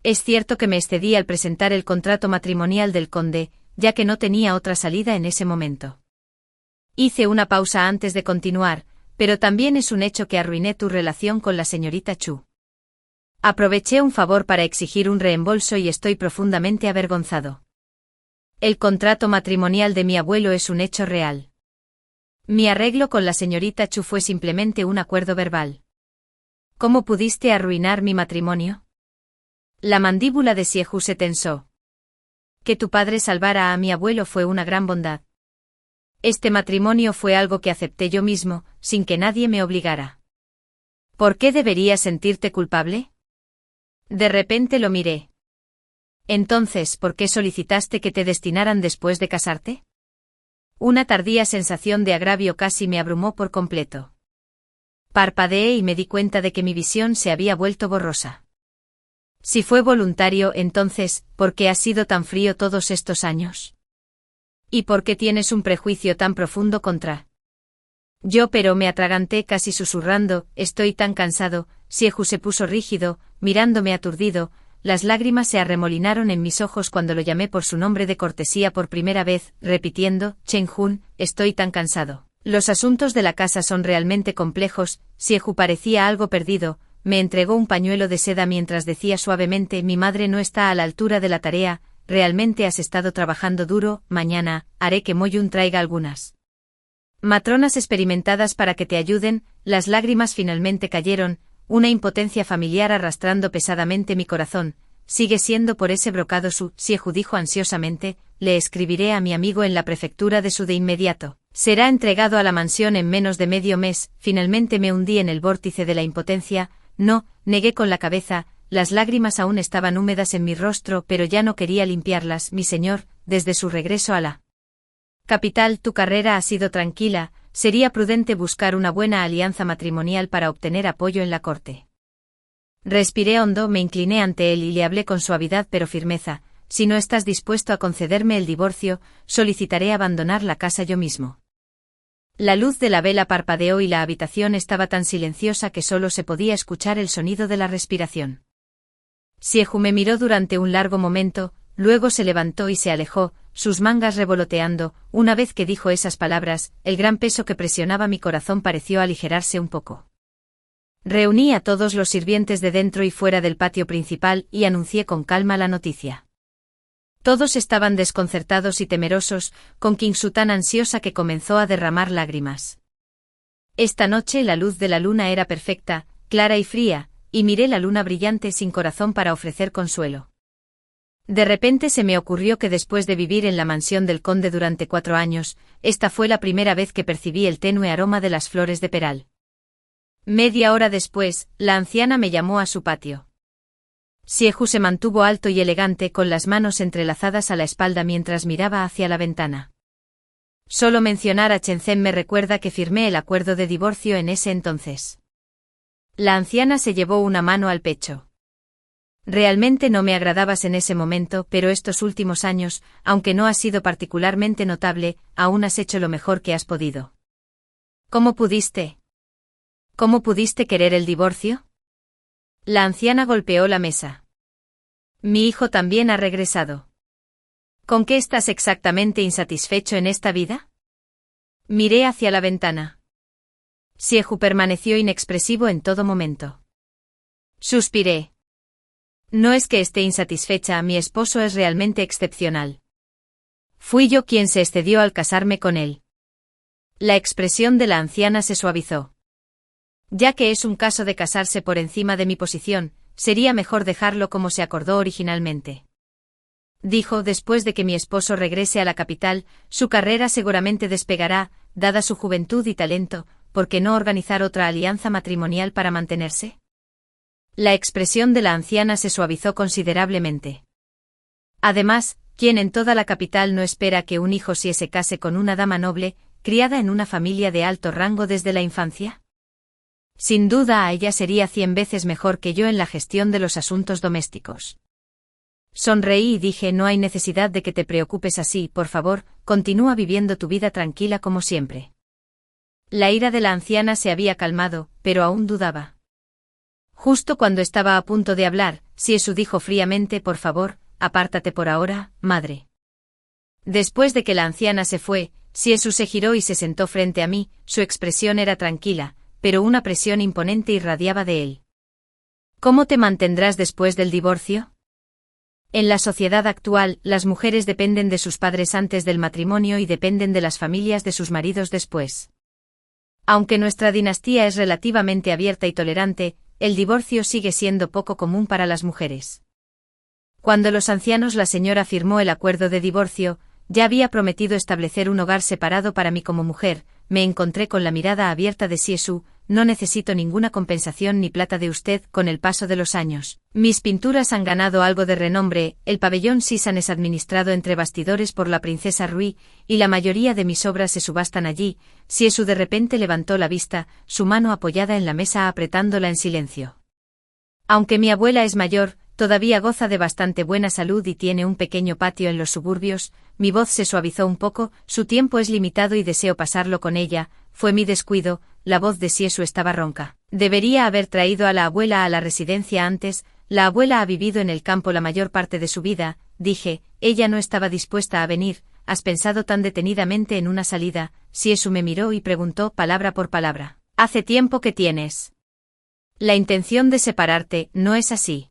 Es cierto que me excedí al presentar el contrato matrimonial del conde, ya que no tenía otra salida en ese momento. Hice una pausa antes de continuar, pero también es un hecho que arruiné tu relación con la señorita Chu. Aproveché un favor para exigir un reembolso y estoy profundamente avergonzado. El contrato matrimonial de mi abuelo es un hecho real. Mi arreglo con la señorita Chu fue simplemente un acuerdo verbal. ¿Cómo pudiste arruinar mi matrimonio? La mandíbula de Siehu se tensó. Que tu padre salvara a mi abuelo fue una gran bondad. Este matrimonio fue algo que acepté yo mismo, sin que nadie me obligara. ¿Por qué deberías sentirte culpable? De repente lo miré. Entonces, ¿por qué solicitaste que te destinaran después de casarte? Una tardía sensación de agravio casi me abrumó por completo. Parpadeé y me di cuenta de que mi visión se había vuelto borrosa. Si fue voluntario, entonces, ¿por qué has sido tan frío todos estos años? ¿Y por qué tienes un prejuicio tan profundo contra? Yo pero me atraganté casi susurrando, estoy tan cansado. Siehu se puso rígido, mirándome aturdido, las lágrimas se arremolinaron en mis ojos cuando lo llamé por su nombre de cortesía por primera vez, repitiendo, Chen-Hun, estoy tan cansado. Los asuntos de la casa son realmente complejos. Siehu parecía algo perdido. Me entregó un pañuelo de seda mientras decía suavemente, mi madre no está a la altura de la tarea, realmente has estado trabajando duro, mañana, haré que Moyun traiga algunas matronas experimentadas para que te ayuden. Las lágrimas finalmente cayeron, una impotencia familiar arrastrando pesadamente mi corazón. Sigue siendo por ese brocado su, Siehu dijo ansiosamente, le escribiré a mi amigo en la prefectura de su de inmediato. Será entregado a la mansión en menos de medio mes. Finalmente me hundí en el vórtice de la impotencia. No, negué con la cabeza, las lágrimas aún estaban húmedas en mi rostro, pero ya no quería limpiarlas. Mi señor, desde su regreso a la capital, tu carrera ha sido tranquila, sería prudente buscar una buena alianza matrimonial para obtener apoyo en la corte. Respiré hondo, me incliné ante él y le hablé con suavidad pero firmeza, si no estás dispuesto a concederme el divorcio, solicitaré abandonar la casa yo mismo. La luz de la vela parpadeó y la habitación estaba tan silenciosa que solo se podía escuchar el sonido de la respiración. Siehu me miró durante un largo momento, luego se levantó y se alejó, sus mangas revoloteando. Una vez que dijo esas palabras, el gran peso que presionaba mi corazón pareció aligerarse un poco. Reuní a todos los sirvientes de dentro y fuera del patio principal y anuncié con calma la noticia. Todos estaban desconcertados y temerosos, con Kingsu tan ansiosa que comenzó a derramar lágrimas. Esta noche la luz de la luna era perfecta, clara y fría, y miré la luna brillante sin corazón para ofrecer consuelo. De repente se me ocurrió que después de vivir en la mansión del conde durante 4 años, esta fue la primera vez que percibí el tenue aroma de las flores de peral. Media hora después, la anciana me llamó a su patio. Siehu se mantuvo alto y elegante con las manos entrelazadas a la espalda mientras miraba hacia la ventana. Solo mencionar a Chen-Zhen me recuerda que firmé el acuerdo de divorcio en ese entonces. La anciana se llevó una mano al pecho. Realmente no me agradabas en ese momento, pero estos últimos años, aunque no has sido particularmente notable, aún has hecho lo mejor que has podido. ¿Cómo pudiste? ¿Cómo pudiste querer el divorcio? La anciana golpeó la mesa. Mi hijo también ha regresado. ¿Con qué estás exactamente insatisfecho en esta vida? Miré hacia la ventana. Siehu permaneció inexpresivo en todo momento. Suspiré. No es que esté insatisfecha, mi esposo es realmente excepcional. Fui yo quien se excedió al casarme con él. La expresión de la anciana se suavizó. Ya que es un caso de casarse por encima de mi posición, sería mejor dejarlo como se acordó originalmente. Dijo, después de que mi esposo regrese a la capital, su carrera seguramente despegará, dada su juventud y talento, ¿por qué no organizar otra alianza matrimonial para mantenerse? La expresión de la anciana se suavizó considerablemente. Además, ¿quién en toda la capital no espera que un hijo se case con una dama noble, criada en una familia de alto rango desde la infancia? Sin duda a ella sería 100 veces mejor que yo en la gestión de los asuntos domésticos. Sonreí y dije, no hay necesidad de que te preocupes así, por favor, continúa viviendo tu vida tranquila como siempre. La ira de la anciana se había calmado, pero aún dudaba. Justo cuando estaba a punto de hablar, Siesu dijo fríamente: por favor, apártate por ahora, madre. Después de que la anciana se fue, Siesu se giró y se sentó frente a mí. Su expresión era tranquila, pero una presión imponente irradiaba de él. ¿Cómo te mantendrás después del divorcio? En la sociedad actual, las mujeres dependen de sus padres antes del matrimonio y dependen de las familias de sus maridos después. Aunque nuestra dinastía es relativamente abierta y tolerante, el divorcio sigue siendo poco común para las mujeres. Cuando los ancianos la señora firmó el acuerdo de divorcio, ya había prometido establecer un hogar separado para mí como mujer. Me encontré con la mirada abierta de Siesu: no necesito ninguna compensación ni plata de usted. Con el paso de los años, mis pinturas han ganado algo de renombre. El pabellón Sisan es administrado entre bastidores por la princesa Rui, y la mayoría de mis obras se subastan allí. Siesu de repente levantó la vista, su mano apoyada en la mesa apretándola en silencio. Aunque mi abuela es mayor, todavía goza de bastante buena salud y tiene un pequeño patio en los suburbios. Mi voz se suavizó un poco: su tiempo es limitado y deseo pasarlo con ella. Fue mi descuido. La voz de Siesu estaba ronca. Debería haber traído a la abuela a la residencia antes. La abuela ha vivido en el campo la mayor parte de su vida, dije. Ella no estaba dispuesta a venir. ¿Has pensado tan detenidamente en una salida? Siesu me miró y preguntó palabra por palabra: ¿hace tiempo que tienes la intención de separarte, no es así?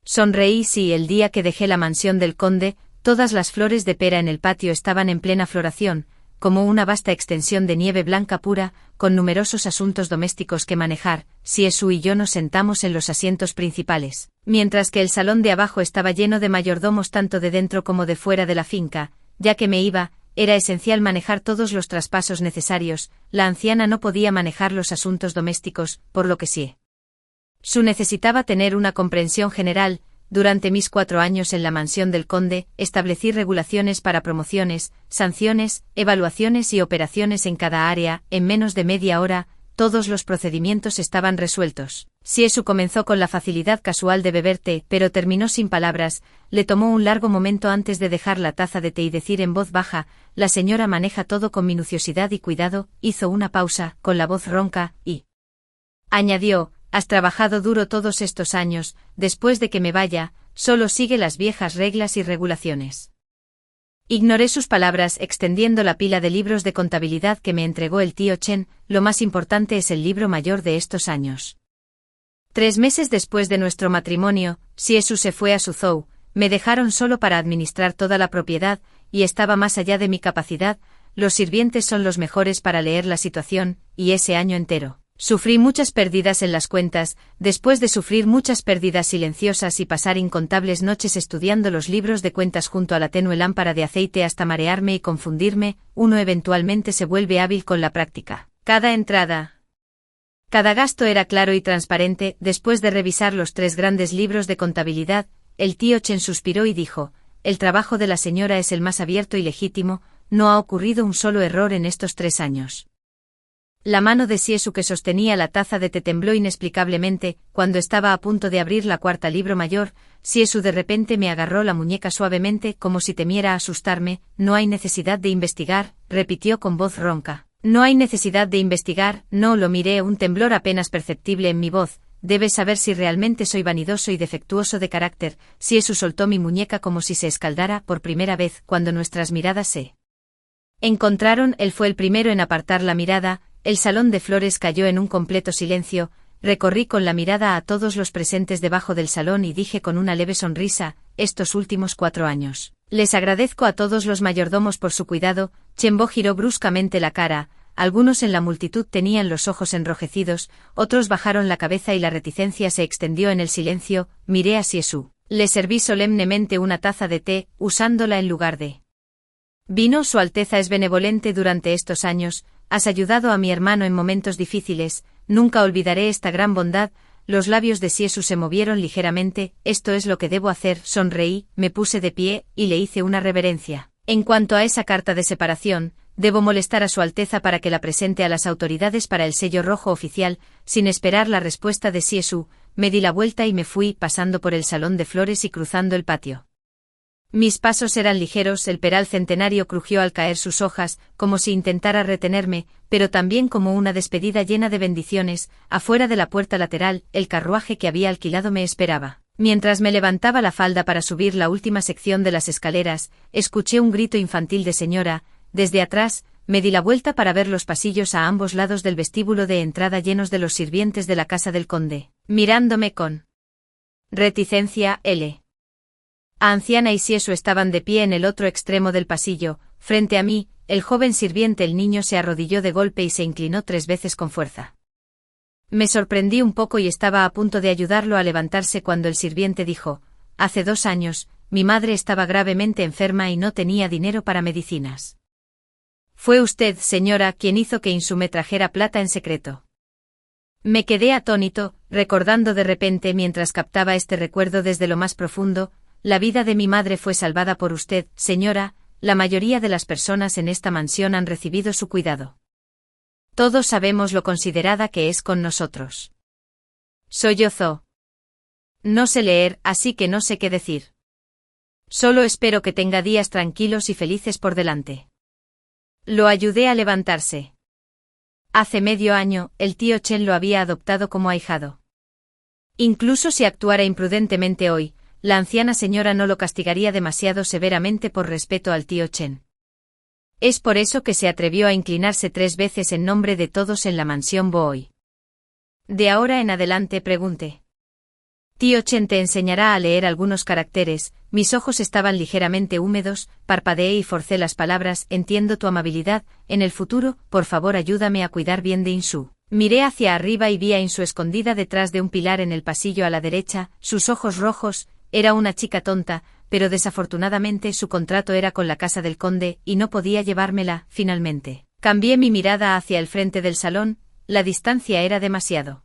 Sonreí: sí, el día que dejé la mansión del conde, todas las flores de pera en el patio estaban en plena floración, como una vasta extensión de nieve blanca pura, con numerosos asuntos domésticos que manejar. Siesu y yo nos sentamos en los asientos principales, mientras que el salón de abajo estaba lleno de mayordomos tanto de dentro como de fuera de la finca. Ya que me iba, era esencial manejar todos los traspasos necesarios. La anciana no podía manejar los asuntos domésticos, por lo que Siesu necesitaba tener una comprensión general. Durante mis 4 años en la mansión del conde, establecí regulaciones para promociones, sanciones, evaluaciones y operaciones en cada área. En menos de media hora, todos los procedimientos estaban resueltos. Siesu comenzó con la facilidad casual de beber té, pero terminó sin palabras. Le tomó un largo momento antes de dejar la taza de té y decir en voz baja: la señora maneja todo con minuciosidad y cuidado. Hizo una pausa, con la voz ronca, y añadió: has trabajado duro todos estos años. Después de que me vaya, solo sigue las viejas reglas y regulaciones. Ignoré sus palabras, extendiendo la pila de libros de contabilidad que me entregó el tío Chen. Lo más importante es el libro mayor de estos años. 3 meses después de nuestro matrimonio, Siesu se fue a Suzhou. Me dejaron solo para administrar toda la propiedad, y estaba más allá de mi capacidad. Los sirvientes son los mejores para leer la situación, y ese año entero sufrí muchas pérdidas en las cuentas. Después de sufrir muchas pérdidas silenciosas y pasar incontables noches estudiando los libros de cuentas junto a la tenue lámpara de aceite hasta marearme y confundirme, uno eventualmente se vuelve hábil con la práctica. Cada entrada, cada gasto era claro y transparente. Después de revisar los 3 grandes libros de contabilidad, el tío Chen suspiró y dijo: el trabajo de la señora es el más abierto y legítimo. No ha ocurrido un solo error en estos 3 años. La mano de Siesu que sostenía la taza de té tembló inexplicablemente. Cuando estaba a punto de abrir la 4ª libro mayor, Siesu de repente me agarró la muñeca suavemente, como si temiera asustarme. No hay necesidad de investigar, repitió con voz ronca. No hay necesidad de investigar. No, lo miré, un temblor apenas perceptible en mi voz. Debes saber si realmente soy vanidoso y defectuoso de carácter. Siesu soltó mi muñeca como si se escaldara. Por primera vez, cuando nuestras miradas se encontraron, él fue el primero en apartar la mirada. El salón de flores cayó en un completo silencio. Recorrí con la mirada a todos los presentes debajo del salón y dije con una leve sonrisa: estos últimos 4 años, les agradezco a todos los mayordomos por su cuidado. Chenbo giró bruscamente la cara. Algunos en la multitud tenían los ojos enrojecidos, otros bajaron la cabeza y la reticencia se extendió en el silencio. Miré a Siesu. Le serví solemnemente una taza de té, usándola en lugar de vino. Su Alteza es benevolente durante estos años. Has ayudado a mi hermano en momentos difíciles. Nunca olvidaré esta gran bondad. Los labios de Siesu se movieron ligeramente. Esto es lo que debo hacer. Sonreí, me puse de pie, y le hice una reverencia. En cuanto a esa carta de separación, debo molestar a Su Alteza para que la presente a las autoridades para el sello rojo oficial. Sin esperar la respuesta de Siesu, me di la vuelta y me fui, pasando por el salón de flores y cruzando el patio. Mis pasos eran ligeros, el peral centenario crujió al caer sus hojas, como si intentara retenerme, pero también como una despedida llena de bendiciones. Afuera de la puerta lateral, el carruaje que había alquilado me esperaba. Mientras me levantaba la falda para subir la última sección de las escaleras, escuché un grito infantil de señora. Desde atrás, me di la vuelta para ver los pasillos a ambos lados del vestíbulo de entrada llenos de los sirvientes de la casa del conde, mirándome con reticencia. Anciana y Siesu estaban de pie en el otro extremo del pasillo, frente a mí. El joven sirviente, el niño, se arrodilló de golpe y se inclinó 3 veces con fuerza. Me sorprendí un poco y estaba a punto de ayudarlo a levantarse cuando el sirviente dijo: hace 2 años, mi madre estaba gravemente enferma y no tenía dinero para medicinas. Fue usted, señora, quien hizo que Insu me trajera plata en secreto. Me quedé atónito, recordando de repente mientras captaba este recuerdo desde lo más profundo. La vida de mi madre fue salvada por usted, señora. La mayoría de las personas en esta mansión han recibido su cuidado. Todos sabemos lo considerada que es con nosotros. Sollozó. No sé leer, así que no sé qué decir. Solo espero que tenga días tranquilos y felices por delante. Lo ayudé a levantarse. Hace medio año, el tío Chen lo había adoptado como ahijado. Incluso si actuara imprudentemente hoy, la anciana señora no lo castigaría demasiado severamente por respeto al tío Chen. Es por eso que se atrevió a inclinarse 3 veces en nombre de todos en la mansión Boy. De ahora en adelante, pregunté. Tío Chen te enseñará a leer algunos caracteres. Mis ojos estaban ligeramente húmedos, parpadeé y forcé las palabras: entiendo tu amabilidad. En el futuro, por favor, ayúdame a cuidar bien de Insu. Miré hacia arriba y vi a Insu escondida detrás de un pilar en el pasillo a la derecha, sus ojos rojos. Era una chica tonta, pero desafortunadamente su contrato era con la casa del conde, y no podía llevármela. Finalmente, cambié mi mirada hacia el frente del salón. La distancia era demasiado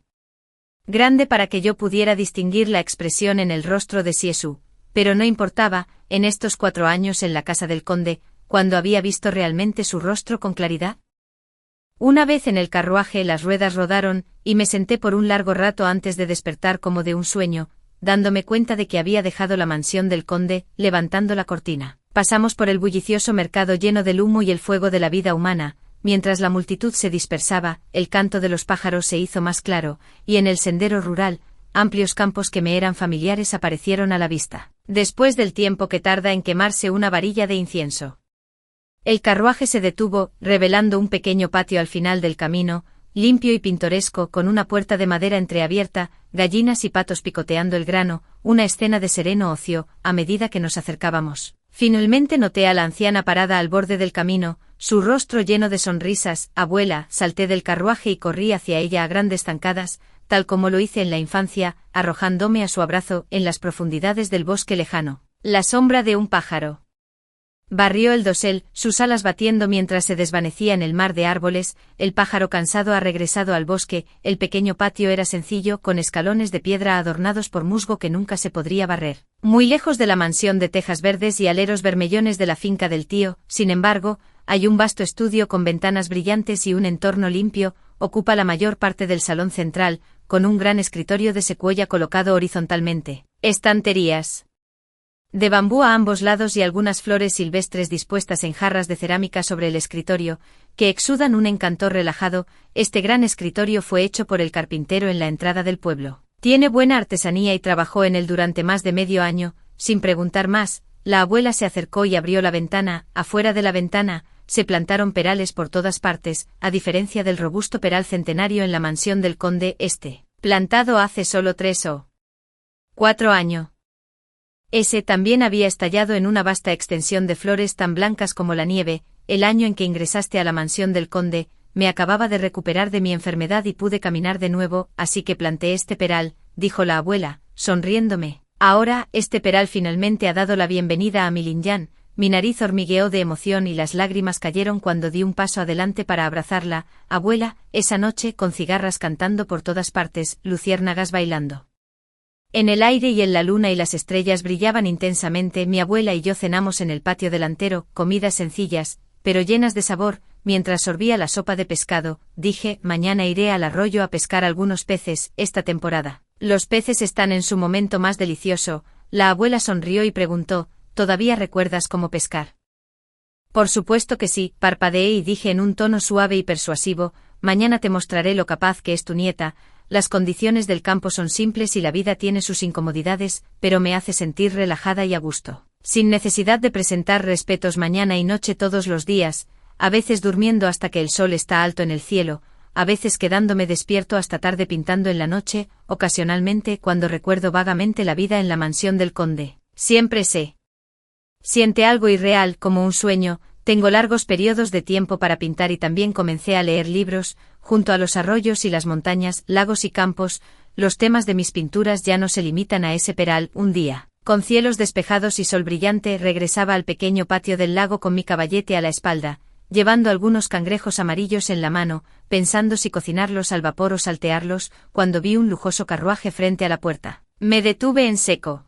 grande para que yo pudiera distinguir la expresión en el rostro de Siesu, pero no importaba. En estos 4 años en la casa del conde, ¿cuándo había visto realmente su rostro con claridad? Una vez en el carruaje las ruedas rodaron, y me senté por un largo rato antes de despertar como de un sueño, dándome cuenta de que había dejado la mansión del conde. Levantando la cortina, pasamos por el bullicioso mercado lleno del humo y el fuego de la vida humana. Mientras la multitud se dispersaba, el canto de los pájaros se hizo más claro, y en el sendero rural, amplios campos que me eran familiares aparecieron a la vista, después del tiempo que tarda en quemarse una varilla de incienso. El carruaje se detuvo, revelando un pequeño patio al final del camino, limpio y pintoresco, con una puerta de madera entreabierta, gallinas y patos picoteando el grano, una escena de sereno ocio. A medida que nos acercábamos, finalmente noté a la anciana parada al borde del camino, su rostro lleno de sonrisas. Abuela, salté del carruaje y corrí hacia ella a grandes zancadas, tal como lo hice en la infancia, arrojándome a su abrazo. En las profundidades del bosque lejano, la sombra de un pájaro barrió el dosel, sus alas batiendo mientras se desvanecía en el mar de árboles. El pájaro cansado ha regresado al bosque. El pequeño patio era sencillo, con escalones de piedra adornados por musgo que nunca se podría barrer, muy lejos de la mansión de tejas verdes y aleros bermellones de la finca del tío. Sin embargo, hay un vasto estudio con ventanas brillantes y un entorno limpio. Ocupa la mayor parte del salón central, con un gran escritorio de secuoya colocado horizontalmente, estanterías de bambú a ambos lados y algunas flores silvestres dispuestas en jarras de cerámica sobre el escritorio, que exudan un encantor relajado. Este gran escritorio fue hecho por el carpintero en la entrada del pueblo. Tiene buena artesanía y trabajó en él durante más de medio año. Sin preguntar más, la abuela se acercó y abrió la ventana. Afuera de la ventana, se plantaron perales por todas partes, a diferencia del robusto peral centenario en la mansión del conde, plantado hace solo 3 o 4 años. Ese también había estallado en una vasta extensión de flores tan blancas como la nieve. El año en que ingresaste a la mansión del conde, me acababa de recuperar de mi enfermedad y pude caminar de nuevo, así que planté este peral, dijo la abuela, sonriéndome. Ahora, este peral finalmente ha dado la bienvenida a mi Linyan. Mi nariz hormigueó de emoción y las lágrimas cayeron cuando di un paso adelante para abrazarla. Abuela, esa noche, con cigarras cantando por todas partes, luciérnagas bailando en el aire y en la luna y las estrellas brillaban intensamente. Mi abuela y yo cenamos en el patio delantero, comidas sencillas, pero llenas de sabor. Mientras sorbía la sopa de pescado, dije: mañana iré al arroyo a pescar algunos peces. Esta temporada, los peces están en su momento más delicioso. La abuela sonrió y preguntó: ¿todavía recuerdas cómo pescar? Por supuesto que sí, parpadeé y dije en un tono suave y persuasivo, mañana te mostraré lo capaz que es tu nieta. Las condiciones del campo son simples y la vida tiene sus incomodidades, pero me hace sentir relajada y a gusto. Sin necesidad de presentar respetos mañana y noche todos los días, a veces durmiendo hasta que el sol está alto en el cielo, a veces quedándome despierto hasta tarde pintando en la noche, ocasionalmente cuando recuerdo vagamente la vida en la mansión del conde. Siempre siente algo irreal como un sueño. Tengo largos periodos de tiempo para pintar y también comencé a leer libros, junto a los arroyos y las montañas, lagos y campos. Los temas de mis pinturas ya no se limitan a ese peral. Un día, con cielos despejados y sol brillante, regresaba al pequeño patio del lago con mi caballete a la espalda, llevando algunos cangrejos amarillos en la mano, pensando si cocinarlos al vapor o saltearlos, cuando vi un lujoso carruaje frente a la puerta. Me detuve en seco.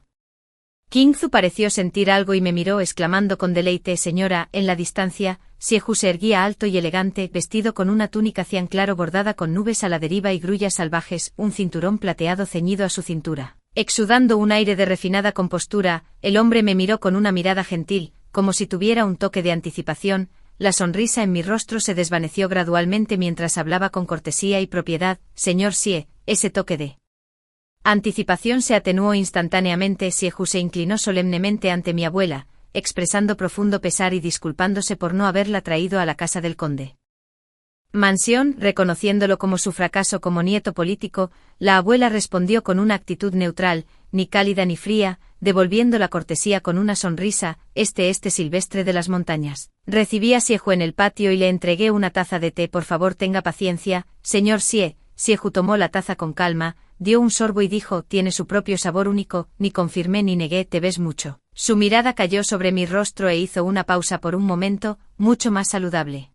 Kingzu pareció sentir algo y me miró exclamando con deleite: señora. En la distancia, Siehu se erguía alto y elegante, vestido con una túnica cian claro bordada con nubes a la deriva y grullas salvajes, un cinturón plateado ceñido a su cintura. Exudando un aire de refinada compostura, el hombre me miró con una mirada gentil, como si tuviera un toque de anticipación. La sonrisa en mi rostro se desvaneció gradualmente mientras hablaba con cortesía y propiedad. Señor Sie, ese toque de anticipación se atenuó instantáneamente. Siehu se inclinó solemnemente ante mi abuela, expresando profundo pesar y disculpándose por no haberla traído a la casa del conde. Mansión, reconociéndolo como su fracaso como nieto político, la abuela respondió con una actitud neutral, ni cálida ni fría, devolviendo la cortesía con una sonrisa: este silvestre de las montañas. Recibí a Siehu en el patio y le entregué una taza de té. Por favor, tenga paciencia, señor Sie. Siehu tomó la taza con calma, dio un sorbo y dijo: tiene su propio sabor único. Ni confirmé ni negué: te ves mucho. Su mirada cayó sobre mi rostro e hizo una pausa por un momento, mucho más saludable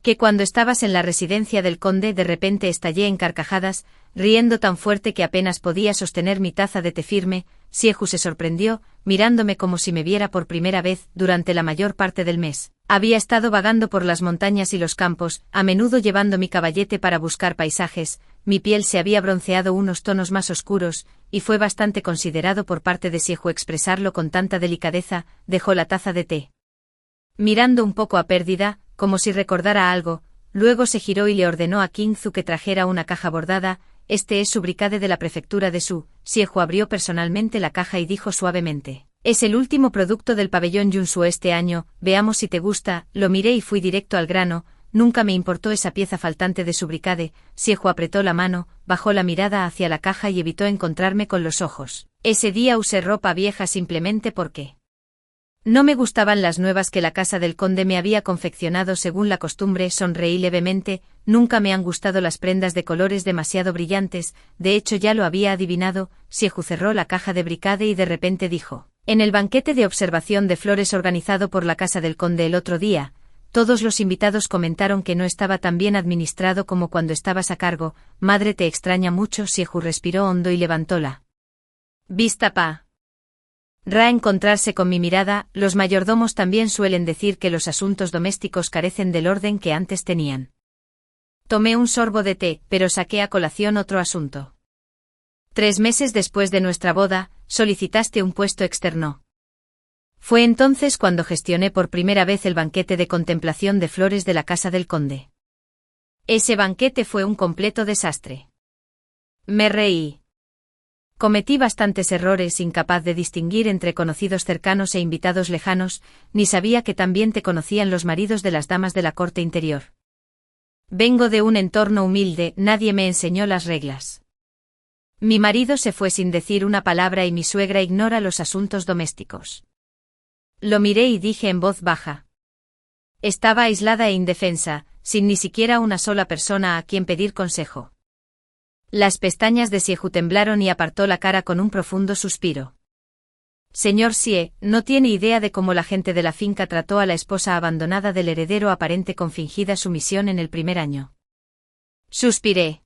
que cuando estabas en la residencia del conde. De repente estallé en carcajadas, riendo tan fuerte que apenas podía sostener mi taza de té firme. Siehu se sorprendió, mirándome como si me viera por primera vez. Durante la mayor parte del mes, había estado vagando por las montañas y los campos, a menudo llevando mi caballete para buscar paisajes. Mi piel se había bronceado unos tonos más oscuros, y fue bastante considerado por parte de Siehu expresarlo con tanta delicadeza. Dejó la taza de té mirando un poco a pérdida, como si recordara algo. Luego se giró y le ordenó a Kingzu que trajera una caja bordada. Este es su bricade de la prefectura de Su. Siehu abrió personalmente la caja y dijo suavemente: es el último producto del pabellón Yunsu este año, veamos si te gusta. Lo miré y fui directo al grano. Nunca me importó esa pieza faltante de su bricade. Siehu apretó la mano, bajó la mirada hacia la caja y evitó encontrarme con los ojos. Ese día usé ropa vieja simplemente porque no me gustaban las nuevas que la casa del conde me había confeccionado según la costumbre. Sonreí levemente. Nunca me han gustado las prendas de colores demasiado brillantes, de hecho ya lo había adivinado. Siehu cerró la caja de bricade y de repente dijo: en el banquete de observación de flores organizado por la casa del conde el otro día, todos los invitados comentaron que no estaba tan bien administrado como cuando estabas a cargo. Madre, te extraña mucho. Siehu respiró hondo y levantó la vista para encontrarse con mi mirada. Los mayordomos también suelen decir que los asuntos domésticos carecen del orden que antes tenían. Tomé un sorbo de té, pero saqué a colación otro asunto. 3 meses después de nuestra boda, solicitaste un puesto externo. Fue entonces cuando gestioné por primera vez el banquete de contemplación de flores de la casa del conde. Ese banquete fue un completo desastre. Me reí. Cometí bastantes errores, incapaz de distinguir entre conocidos cercanos e invitados lejanos, ni sabía que también te conocían los maridos de las damas de la corte interior. Vengo de un entorno humilde, nadie me enseñó las reglas. Mi marido se fue sin decir una palabra y mi suegra ignora los asuntos domésticos. Lo miré y dije en voz baja. Estaba aislada e indefensa, sin ni siquiera una sola persona a quien pedir consejo. Las pestañas de Siehu temblaron y apartó la cara con un profundo suspiro. Señor Sie, no tiene idea de cómo la gente de la finca trató a la esposa abandonada del heredero aparente con fingida sumisión en el primer año. Suspiré.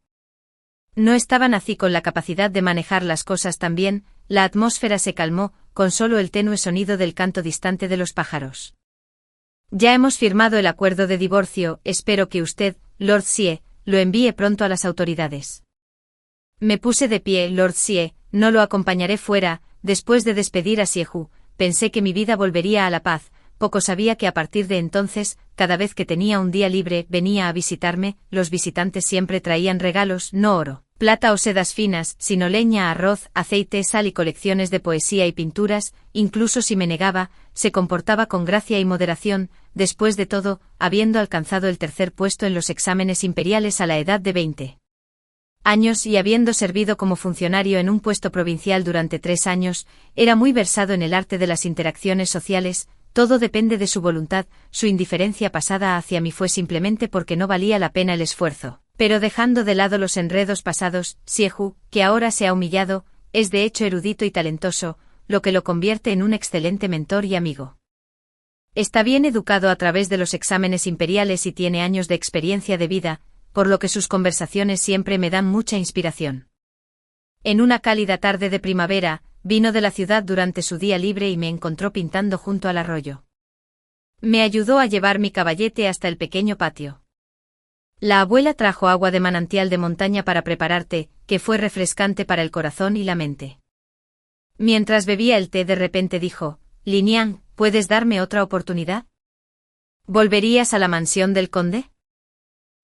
No estaba nací con la capacidad de manejar las cosas tan bien. La atmósfera se calmó, con solo el tenue sonido del canto distante de los pájaros. Ya hemos firmado el acuerdo de divorcio, espero que usted, Lord Sie, lo envíe pronto a las autoridades. Me puse de pie. Lord Sie, no lo acompañaré fuera. Después de despedir a Siehu, pensé que mi vida volvería a la paz. Poco sabía que a partir de entonces, cada vez que tenía un día libre, venía a visitarme. Los visitantes siempre traían regalos, no oro, plata o sedas finas, sino leña, arroz, aceite, sal y colecciones de poesía y pinturas. Incluso si me negaba, se comportaba con gracia y moderación. Después de todo, habiendo alcanzado el tercer puesto en los exámenes imperiales a la edad de 20 años y habiendo servido como funcionario en un puesto provincial durante 3 años, era muy versado en el arte de las interacciones sociales. Todo depende de su voluntad. Su indiferencia pasada hacia mí fue simplemente porque no valía la pena el esfuerzo. Pero dejando de lado los enredos pasados, Xie-Hu, que ahora se ha humillado, es de hecho erudito y talentoso, lo que lo convierte en un excelente mentor y amigo. Está bien educado a través de los exámenes imperiales y tiene años de experiencia de vida, por lo que sus conversaciones siempre me dan mucha inspiración. En una cálida tarde de primavera, vino de la ciudad durante su día libre y me encontró pintando junto al arroyo. Me ayudó a llevar mi caballete hasta el pequeño patio. La abuela trajo agua de manantial de montaña para prepararte, que fue refrescante para el corazón y la mente. Mientras bebía el té de repente dijo, Linian, ¿puedes darme otra oportunidad? ¿Volverías a la mansión del conde?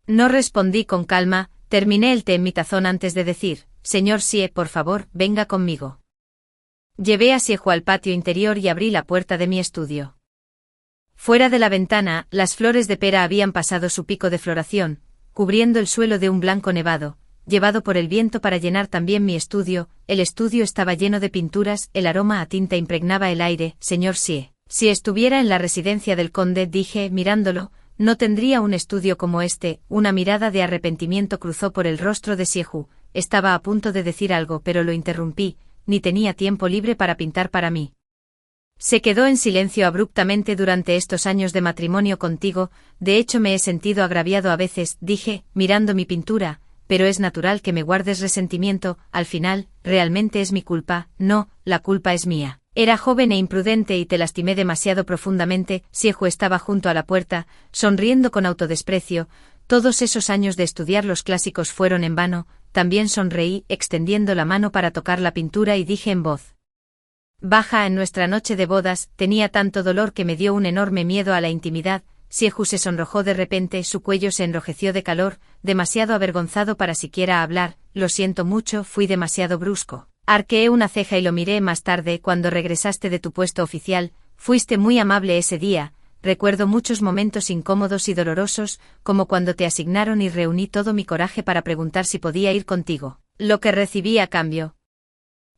No respondí con calma, terminé el té en mi tazón antes de decir, señor Xie, por favor, venga conmigo. Llevé a Xie al patio interior y abrí la puerta de mi estudio. Fuera de la ventana, las flores de pera habían pasado su pico de floración, cubriendo el suelo de un blanco nevado, llevado por el viento para llenar también mi estudio. El estudio estaba lleno de pinturas, el aroma a tinta impregnaba el aire. Señor Xie, si estuviera en la residencia del conde, dije, mirándolo, no tendría un estudio como este. Una mirada de arrepentimiento cruzó por el rostro de Xie-Hu. Estaba a punto de decir algo, pero lo interrumpí, ni tenía tiempo libre para pintar para mí. Se quedó en silencio abruptamente durante estos años de matrimonio contigo. De hecho me he sentido agraviado a veces, dije, mirando mi pintura, pero es natural que me guardes resentimiento. Al final, realmente es mi culpa. No, la culpa es mía. Era joven e imprudente y te lastimé demasiado profundamente. Xie-Hu estaba junto a la puerta, sonriendo con autodesprecio. Todos esos años de estudiar los clásicos fueron en vano. También sonreí, extendiendo la mano para tocar la pintura y dije en voz baja, en nuestra noche de bodas, tenía tanto dolor que me dio un enorme miedo a la intimidad. Xie-Hu se sonrojó de repente, su cuello se enrojeció de calor, demasiado avergonzado para siquiera hablar. Lo siento mucho, fui demasiado brusco. Arqueé una ceja y lo miré más tarde. Cuando regresaste de tu puesto oficial, fuiste muy amable ese día. Recuerdo muchos momentos incómodos y dolorosos, como cuando te asignaron y reuní todo mi coraje para preguntar si podía ir contigo. Lo que recibí a cambio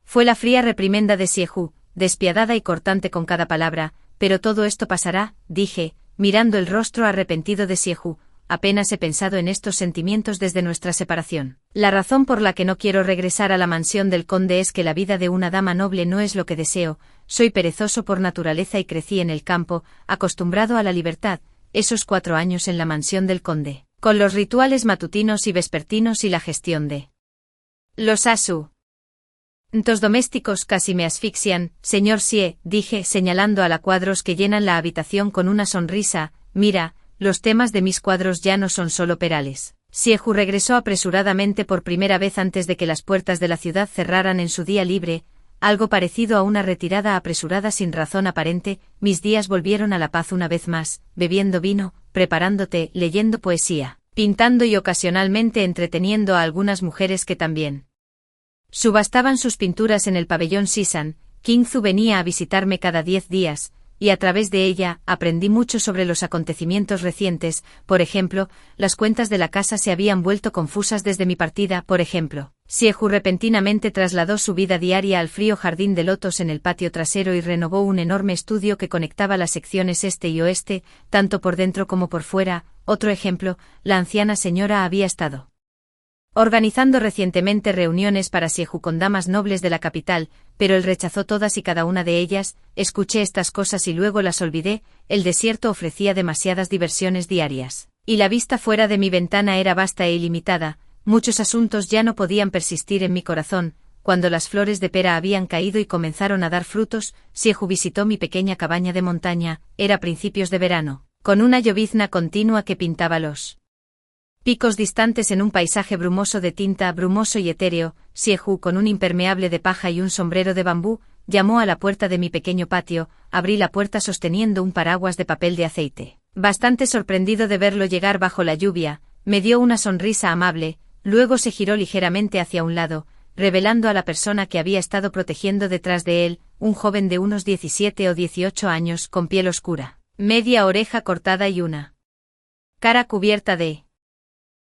fue la fría reprimenda de Xie-Hu, despiadada y cortante con cada palabra. Pero todo esto pasará, dije, mirando el rostro arrepentido de Xie-Hu. Apenas he pensado en estos sentimientos desde nuestra separación. La razón por la que no quiero regresar a la mansión del conde es que la vida de una dama noble no es lo que deseo. Soy perezoso por naturaleza y crecí en el campo, acostumbrado a la libertad. Esos 4 años en la mansión del conde, con los rituales matutinos y vespertinos y la gestión de los asuntos domésticos casi me asfixian. Señor Xie, dije, señalando a los cuadros que llenan la habitación con una sonrisa, mira, los temas de mis cuadros ya no son solo perales. Xie-Hu regresó apresuradamente por primera vez antes de que las puertas de la ciudad cerraran en su día libre, algo parecido a una retirada apresurada sin razón aparente. Mis días volvieron a la paz una vez más, bebiendo vino, preparando té, leyendo poesía, pintando y ocasionalmente entreteniendo a algunas mujeres que también subastaban sus pinturas en el pabellón Sisan. Qingzu venía a visitarme cada 10 días, y a través de ella aprendí mucho sobre los acontecimientos recientes. Por ejemplo, las cuentas de la casa se habían vuelto confusas desde mi partida. Por ejemplo, Xie-Hu repentinamente trasladó su vida diaria al frío jardín de lotos en el patio trasero y renovó un enorme estudio que conectaba las secciones este y oeste, tanto por dentro como por fuera. Otro ejemplo, la anciana señora había estado organizando recientemente reuniones para Xie-Hu con damas nobles de la capital, pero él rechazó todas y cada una de ellas. Escuché estas cosas y luego las olvidé. El desierto ofrecía demasiadas diversiones diarias, y la vista fuera de mi ventana era vasta e ilimitada. Muchos asuntos ya no podían persistir en mi corazón. Cuando las flores de pera habían caído y comenzaron a dar frutos, Xie-Hu visitó mi pequeña cabaña de montaña. Era principios de verano, con una llovizna continua que pintaba los picos distantes en un paisaje brumoso de tinta, brumoso y etéreo. Xie-Hu, con un impermeable de paja y un sombrero de bambú, llamó a la puerta de mi pequeño patio, abrí la puerta sosteniendo un paraguas de papel de aceite. Bastante sorprendido de verlo llegar bajo la lluvia, me dio una sonrisa amable, luego se giró ligeramente hacia un lado, revelando a la persona que había estado protegiendo detrás de él, un joven de unos 17 o 18 años con piel oscura, media oreja cortada y una cara cubierta de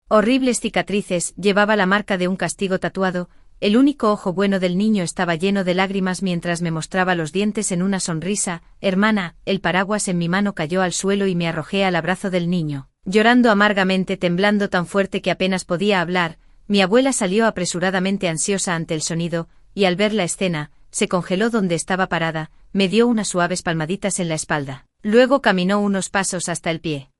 horribles cicatrices. Llevaba la marca de un castigo tatuado. El único ojo bueno del niño estaba lleno de lágrimas mientras me mostraba los dientes en una sonrisa. Hermana, el paraguas en mi mano cayó al suelo y me arrojé al abrazo del niño. Llorando amargamente, temblando tan fuerte que apenas podía hablar, mi abuela salió apresuradamente ansiosa ante el sonido, y al ver la escena, se congeló donde estaba parada, me dio unas suaves palmaditas en la espalda. Luego caminó unos pasos hasta el pie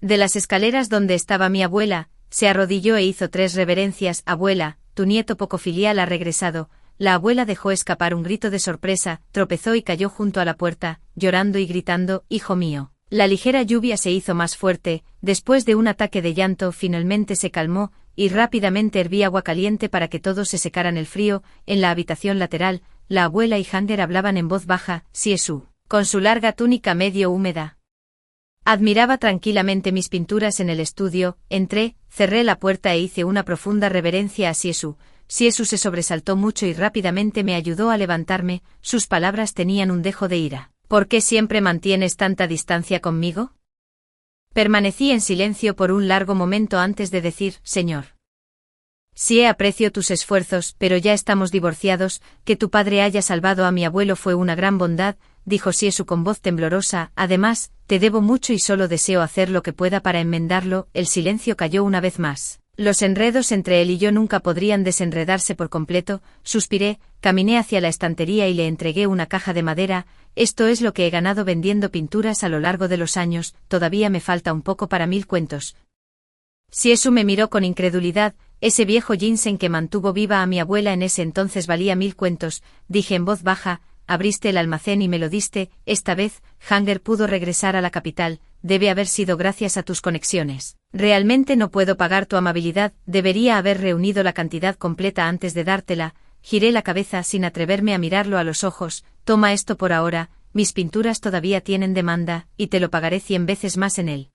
de las escaleras donde estaba mi abuela, se arrodilló e hizo 3 reverencias. Abuela, tu nieto poco filial ha regresado. La abuela dejó escapar un grito de sorpresa, tropezó y cayó junto a la puerta, llorando y gritando, hijo mío. La ligera lluvia se hizo más fuerte, después de un ataque de llanto finalmente se calmó, y rápidamente herví agua caliente para que todos se secaran el frío. En la habitación lateral, la abuela y Hander hablaban en voz baja. Siesu, con su larga túnica medio húmeda, admiraba tranquilamente mis pinturas en el estudio. Entré, cerré la puerta e hice una profunda reverencia a Siesu. Siesu se sobresaltó mucho y rápidamente me ayudó a levantarme. Sus palabras tenían un dejo de ira. ¿Por qué siempre mantienes tanta distancia conmigo? Permanecí en silencio por un largo momento antes de decir, Señor. Sí, aprecio tus esfuerzos, pero ya estamos divorciados. Que tu padre haya salvado a mi abuelo fue una gran bondad, dijo Siesu con voz temblorosa. Además, te debo mucho y solo deseo hacer lo que pueda para enmendarlo. El silencio cayó una vez más. Los enredos entre él y yo nunca podrían desenredarse por completo. Suspiré, caminé hacia la estantería y le entregué una caja de madera. Esto es lo que he ganado vendiendo pinturas a lo largo de los años. Todavía me falta un poco para 1000 cuentos. Siesu me miró con incredulidad. Ese viejo ginseng que mantuvo viva a mi abuela en ese entonces valía 1000 cuentos, dije en voz baja. Abriste el almacén y me lo diste. Esta vez, Hanger pudo regresar a la capital. Debe haber sido gracias a tus conexiones. Realmente no puedo pagar tu amabilidad. Debería haber reunido la cantidad completa antes de dártela. Giré la cabeza sin atreverme a mirarlo a los ojos. Toma esto por ahora. Mis pinturas todavía tienen demanda, y te lo pagaré 100 veces más en él.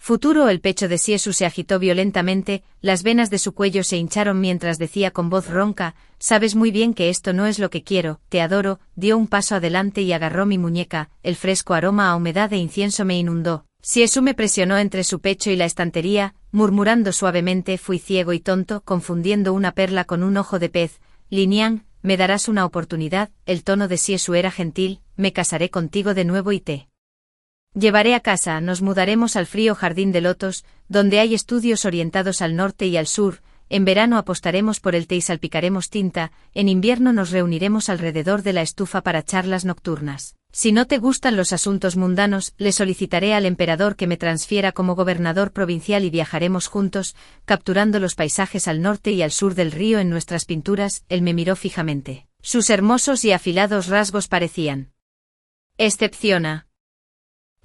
Futuro. El pecho de Siesu se agitó violentamente, las venas de su cuello se hincharon mientras decía con voz ronca, sabes muy bien que esto no es lo que quiero, te adoro. Dio un paso adelante y agarró mi muñeca, el fresco aroma a humedad e incienso me inundó. Siesu me presionó entre su pecho y la estantería, murmurando suavemente, fui ciego y tonto, confundiendo una perla con un ojo de pez. Linian, me darás una oportunidad. El tono de Siesu era gentil, me casaré contigo de nuevo y te llevaré a casa. Nos mudaremos al frío jardín de lotos, donde hay estudios orientados al norte y al sur. En verano apostaremos por el té y salpicaremos tinta. En invierno nos reuniremos alrededor de la estufa para charlas nocturnas. Si no te gustan los asuntos mundanos, le solicitaré al emperador que me transfiera como gobernador provincial y viajaremos juntos, capturando los paisajes al norte y al sur del río en nuestras pinturas. Él me miró fijamente. Sus hermosos y afilados rasgos parecían excepciona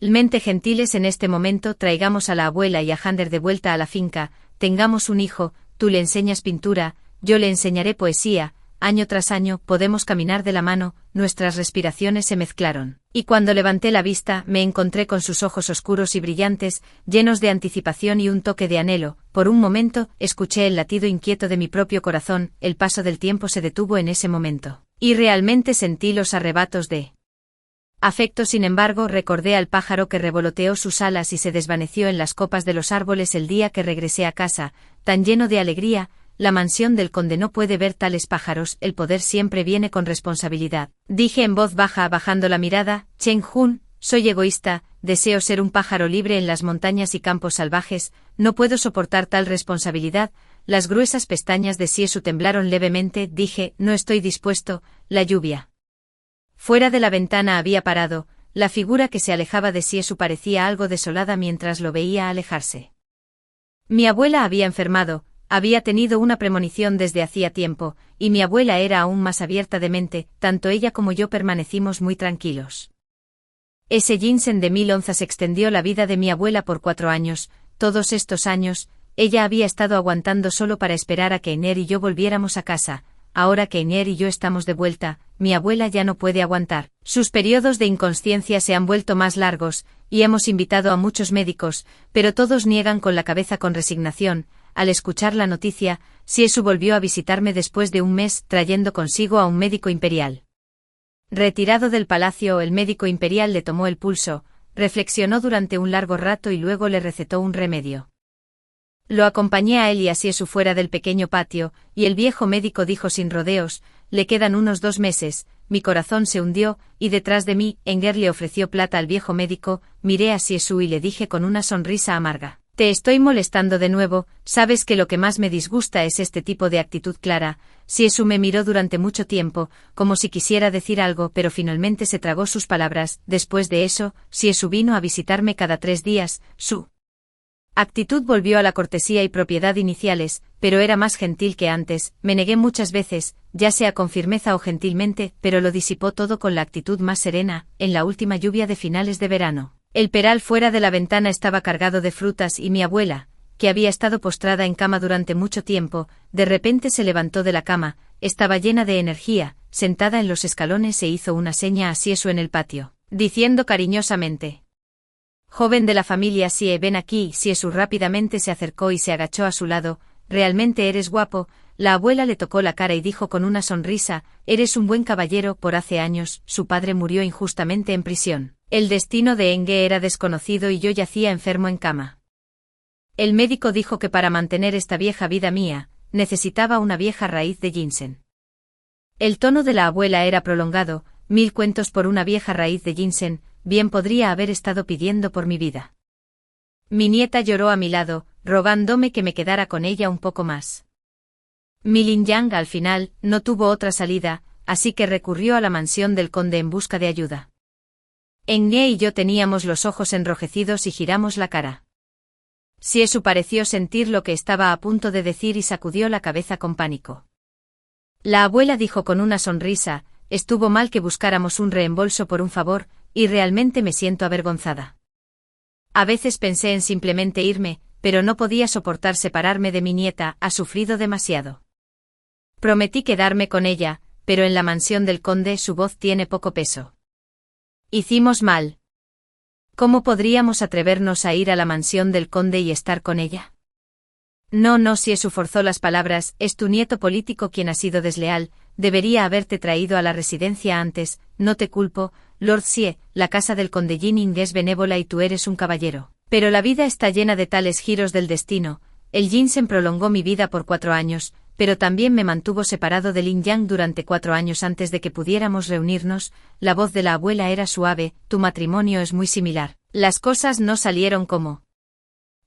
mente gentiles en este momento. Traigamos a la abuela y a Hander de vuelta a la finca, tengamos un hijo, tú le enseñas pintura, yo le enseñaré poesía, año tras año podemos caminar de la mano. Nuestras respiraciones se mezclaron, y cuando levanté la vista me encontré con sus ojos oscuros y brillantes, llenos de anticipación y un toque de anhelo. Por un momento, escuché el latido inquieto de mi propio corazón. El paso del tiempo se detuvo en ese momento, y realmente sentí los arrebatos de afecto. Sin embargo, recordé al pájaro que revoloteó sus alas y se desvaneció en las copas de los árboles el día que regresé a casa, tan lleno de alegría. La mansión del conde no puede ver tales pájaros. El poder siempre viene con responsabilidad, dije en voz baja bajando la mirada. Chen Jun, soy egoísta, deseo ser un pájaro libre en las montañas y campos salvajes, no puedo soportar tal responsabilidad. Las gruesas pestañas de Siesu temblaron levemente. Dije, no estoy dispuesto. La lluvia fuera de la ventana había parado, la figura que se alejaba de Siesu parecía algo desolada mientras lo veía alejarse. Mi abuela había enfermado, había tenido una premonición desde hacía tiempo, y mi abuela era aún más abierta de mente. Tanto ella como yo permanecimos muy tranquilos. Ese ginseng de 1000 onzas extendió la vida de mi abuela por 4 años, todos estos años, ella había estado aguantando solo para esperar a que Einer y yo volviéramos a casa. Ahora que Einer y yo estamos de vuelta, mi abuela ya no puede aguantar. Sus periodos de inconsciencia se han vuelto más largos, y hemos invitado a muchos médicos, pero todos niegan con la cabeza con resignación. Al escuchar la noticia, Siesu volvió a visitarme después de un mes, trayendo consigo a un médico imperial. Retirado del palacio, el médico imperial le tomó el pulso, reflexionó durante un largo rato y luego le recetó un remedio. Lo acompañé a él y a Siesu fuera del pequeño patio, y el viejo médico dijo sin rodeos: le quedan unos 2 meses. Mi corazón se hundió, y detrás de mí, Enger le ofreció plata al viejo médico. Miré a Siesu y le dije con una sonrisa amarga: te estoy molestando de nuevo, sabes que lo que más me disgusta es este tipo de actitud clara. Siesu me miró durante mucho tiempo, como si quisiera decir algo, pero finalmente se tragó sus palabras. Después de eso, Siesu vino a visitarme cada 3 días, su actitud volvió a la cortesía y propiedad iniciales, pero era más gentil que antes. Me negué muchas veces, ya sea con firmeza o gentilmente, pero lo disipó todo con la actitud más serena. En la última lluvia de finales de verano, el peral fuera de la ventana estaba cargado de frutas y mi abuela, que había estado postrada en cama durante mucho tiempo, de repente se levantó de la cama. Estaba llena de energía, sentada en los escalones e hizo una seña a Siesu en el patio, diciendo cariñosamente: joven de la familia Sie, ven aquí. Siesu rápidamente se acercó y se agachó a su lado. Realmente eres guapo. La abuela le tocó la cara y dijo con una sonrisa: eres un buen caballero. Por hace años, su padre murió injustamente en prisión. El destino de Enge era desconocido y yo yacía enfermo en cama. El médico dijo que para mantener esta vieja vida mía, necesitaba una vieja raíz de ginseng. El tono de la abuela era prolongado: 1000 cuentos por una vieja raíz de ginseng. Bien podría haber estado pidiendo por mi vida. Mi nieta lloró a mi lado, rogándome que me quedara con ella un poco más. Mi Lin Yang al final no tuvo otra salida, así que recurrió a la mansión del conde en busca de ayuda. Enge y yo teníamos los ojos enrojecidos y giramos la cara. Siesu pareció sentir lo que estaba a punto de decir y sacudió la cabeza con pánico. La abuela dijo con una sonrisa: estuvo mal que buscáramos un reembolso por un favor, y realmente me siento avergonzada. A veces pensé en simplemente irme, pero no podía soportar separarme de mi nieta. Ha sufrido demasiado. Prometí quedarme con ella, pero en la mansión del conde su voz tiene poco peso. Hicimos mal. ¿Cómo podríamos atrevernos a ir a la mansión del conde y estar con ella? No, Siesu forzó las palabras: es tu nieto político quien ha sido desleal, debería haberte traído a la residencia antes. No te culpo, Lord Sie, la casa del conde Jinning es benévola y tú eres un caballero. Pero la vida está llena de tales giros del destino. El ginseng prolongó mi vida por 4 años, pero también me mantuvo separado de Lin Yang durante 4 años antes de que pudiéramos reunirnos. La voz de la abuela era suave: tu matrimonio es muy similar. Las cosas no salieron como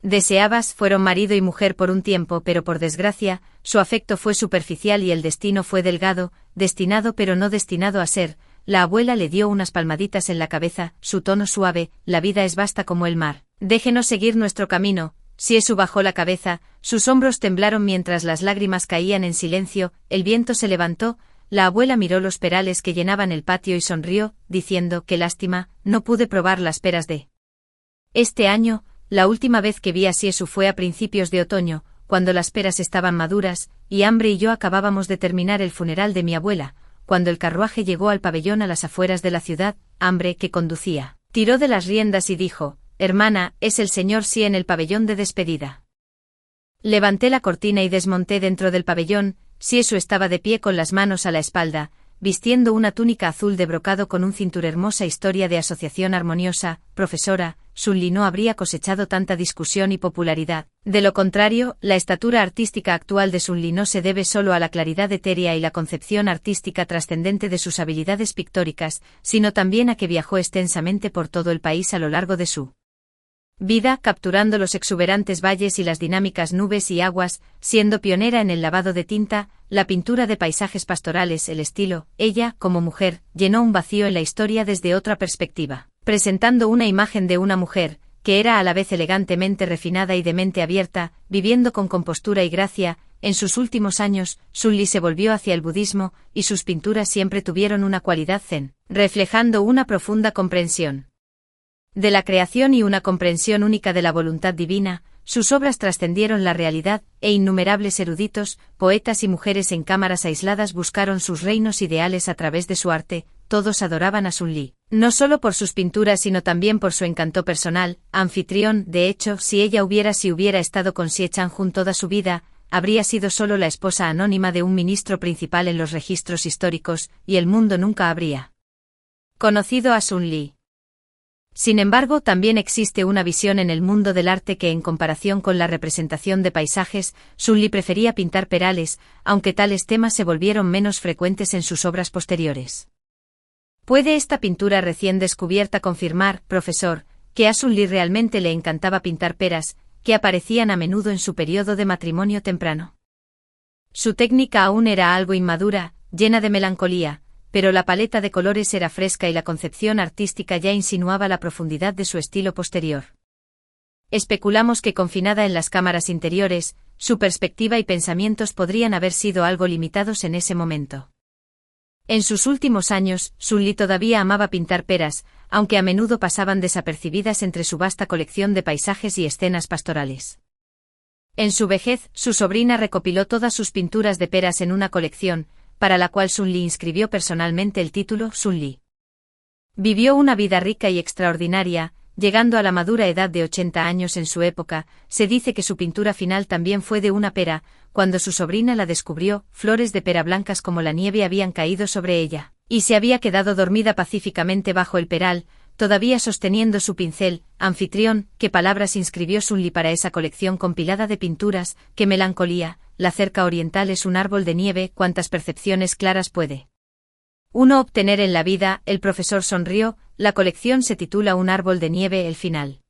deseabas. Fueron marido y mujer por un tiempo, pero por desgracia, su afecto fue superficial y el destino fue delgado, destinado pero no destinado a ser. La abuela le dio unas palmaditas en la cabeza, su tono suave: la vida es vasta como el mar. Déjenos seguir nuestro camino. Siesu bajó la cabeza, sus hombros temblaron mientras las lágrimas caían en silencio. El viento se levantó, la abuela miró los perales que llenaban el patio y sonrió, diciendo: qué lástima, no pude probar las peras de este año. La última vez que vi a Siesu fue a principios de otoño, cuando las peras estaban maduras, y Ambre y yo acabábamos de terminar el funeral de mi abuela. Cuando el carruaje llegó al pabellón a las afueras de la ciudad, Ambre, que conducía, tiró de las riendas y dijo: hermana, es el señor Sie en el pabellón de despedida. Levanté la cortina y desmonté dentro del pabellón. Siesu estaba de pie con las manos a la espalda, vistiendo una túnica azul de brocado con un cinturón. Hermosa historia de asociación armoniosa, profesora. Sun Li no habría cosechado tanta discusión y popularidad. De lo contrario, la estatura artística actual de Sun Li no se debe solo a la claridad etérea y la concepción artística trascendente de sus habilidades pictóricas, sino también a que viajó extensamente por todo el país a lo largo de su vida, capturando los exuberantes valles y las dinámicas nubes y aguas, siendo pionera en el lavado de tinta, la pintura de paisajes pastorales. El estilo, ella, como mujer, llenó un vacío en la historia desde otra perspectiva, presentando una imagen de una mujer, que era a la vez elegantemente refinada y de mente abierta, viviendo con compostura y gracia. En sus últimos años, Sun Li se volvió hacia el budismo, y sus pinturas siempre tuvieron una cualidad zen, reflejando una profunda comprensión de la creación y una comprensión única de la voluntad divina. sus obras trascendieron la realidad, e innumerables eruditos, poetas y mujeres en cámaras aisladas buscaron sus reinos ideales a través de su arte. Todos adoraban a Sun Li, no solo por sus pinturas sino también por su encanto personal. Anfitrión, de hecho, si ella hubiera estado con Xie Changjun toda su vida, habría sido solo la esposa anónima de un ministro principal en los registros históricos, y el mundo nunca habría conocido a Sun Li. Sin embargo, también existe una visión en el mundo del arte que, en comparación con la representación de paisajes, Sun Li prefería pintar perales, aunque tales temas se volvieron menos frecuentes en sus obras posteriores. ¿Puede esta pintura recién descubierta confirmar, profesor, que a Sun Li realmente le encantaba pintar peras, que aparecían a menudo en su periodo de matrimonio temprano? Su técnica aún era algo inmadura, llena de melancolía, pero la paleta de colores era fresca y la concepción artística ya insinuaba la profundidad de su estilo posterior. Especulamos que, confinada en las cámaras interiores, su perspectiva y pensamientos podrían haber sido algo limitados en ese momento. En sus últimos años, Sun Li todavía amaba pintar peras, aunque a menudo pasaban desapercibidas entre su vasta colección de paisajes y escenas pastorales. En su vejez, su sobrina recopiló todas sus pinturas de peras en una colección, para la cual Sun Li inscribió personalmente el título Sun Li. Vivió una vida rica y extraordinaria, llegando a la madura edad de 80 años en su época. Se dice que su pintura final también fue de una pera. Cuando su sobrina la descubrió, flores de pera blancas como la nieve habían caído sobre ella, y se había quedado dormida pacíficamente bajo el peral, todavía sosteniendo su pincel. Anfitrión, ¿qué palabras inscribió Sun Li para esa colección compilada de pinturas? ¡Qué melancolía! La cerca oriental es un árbol de nieve. ¿Cuántas percepciones claras puede uno obtener en la vida? El profesor sonrió. La colección se titula Un árbol de nieve, el final.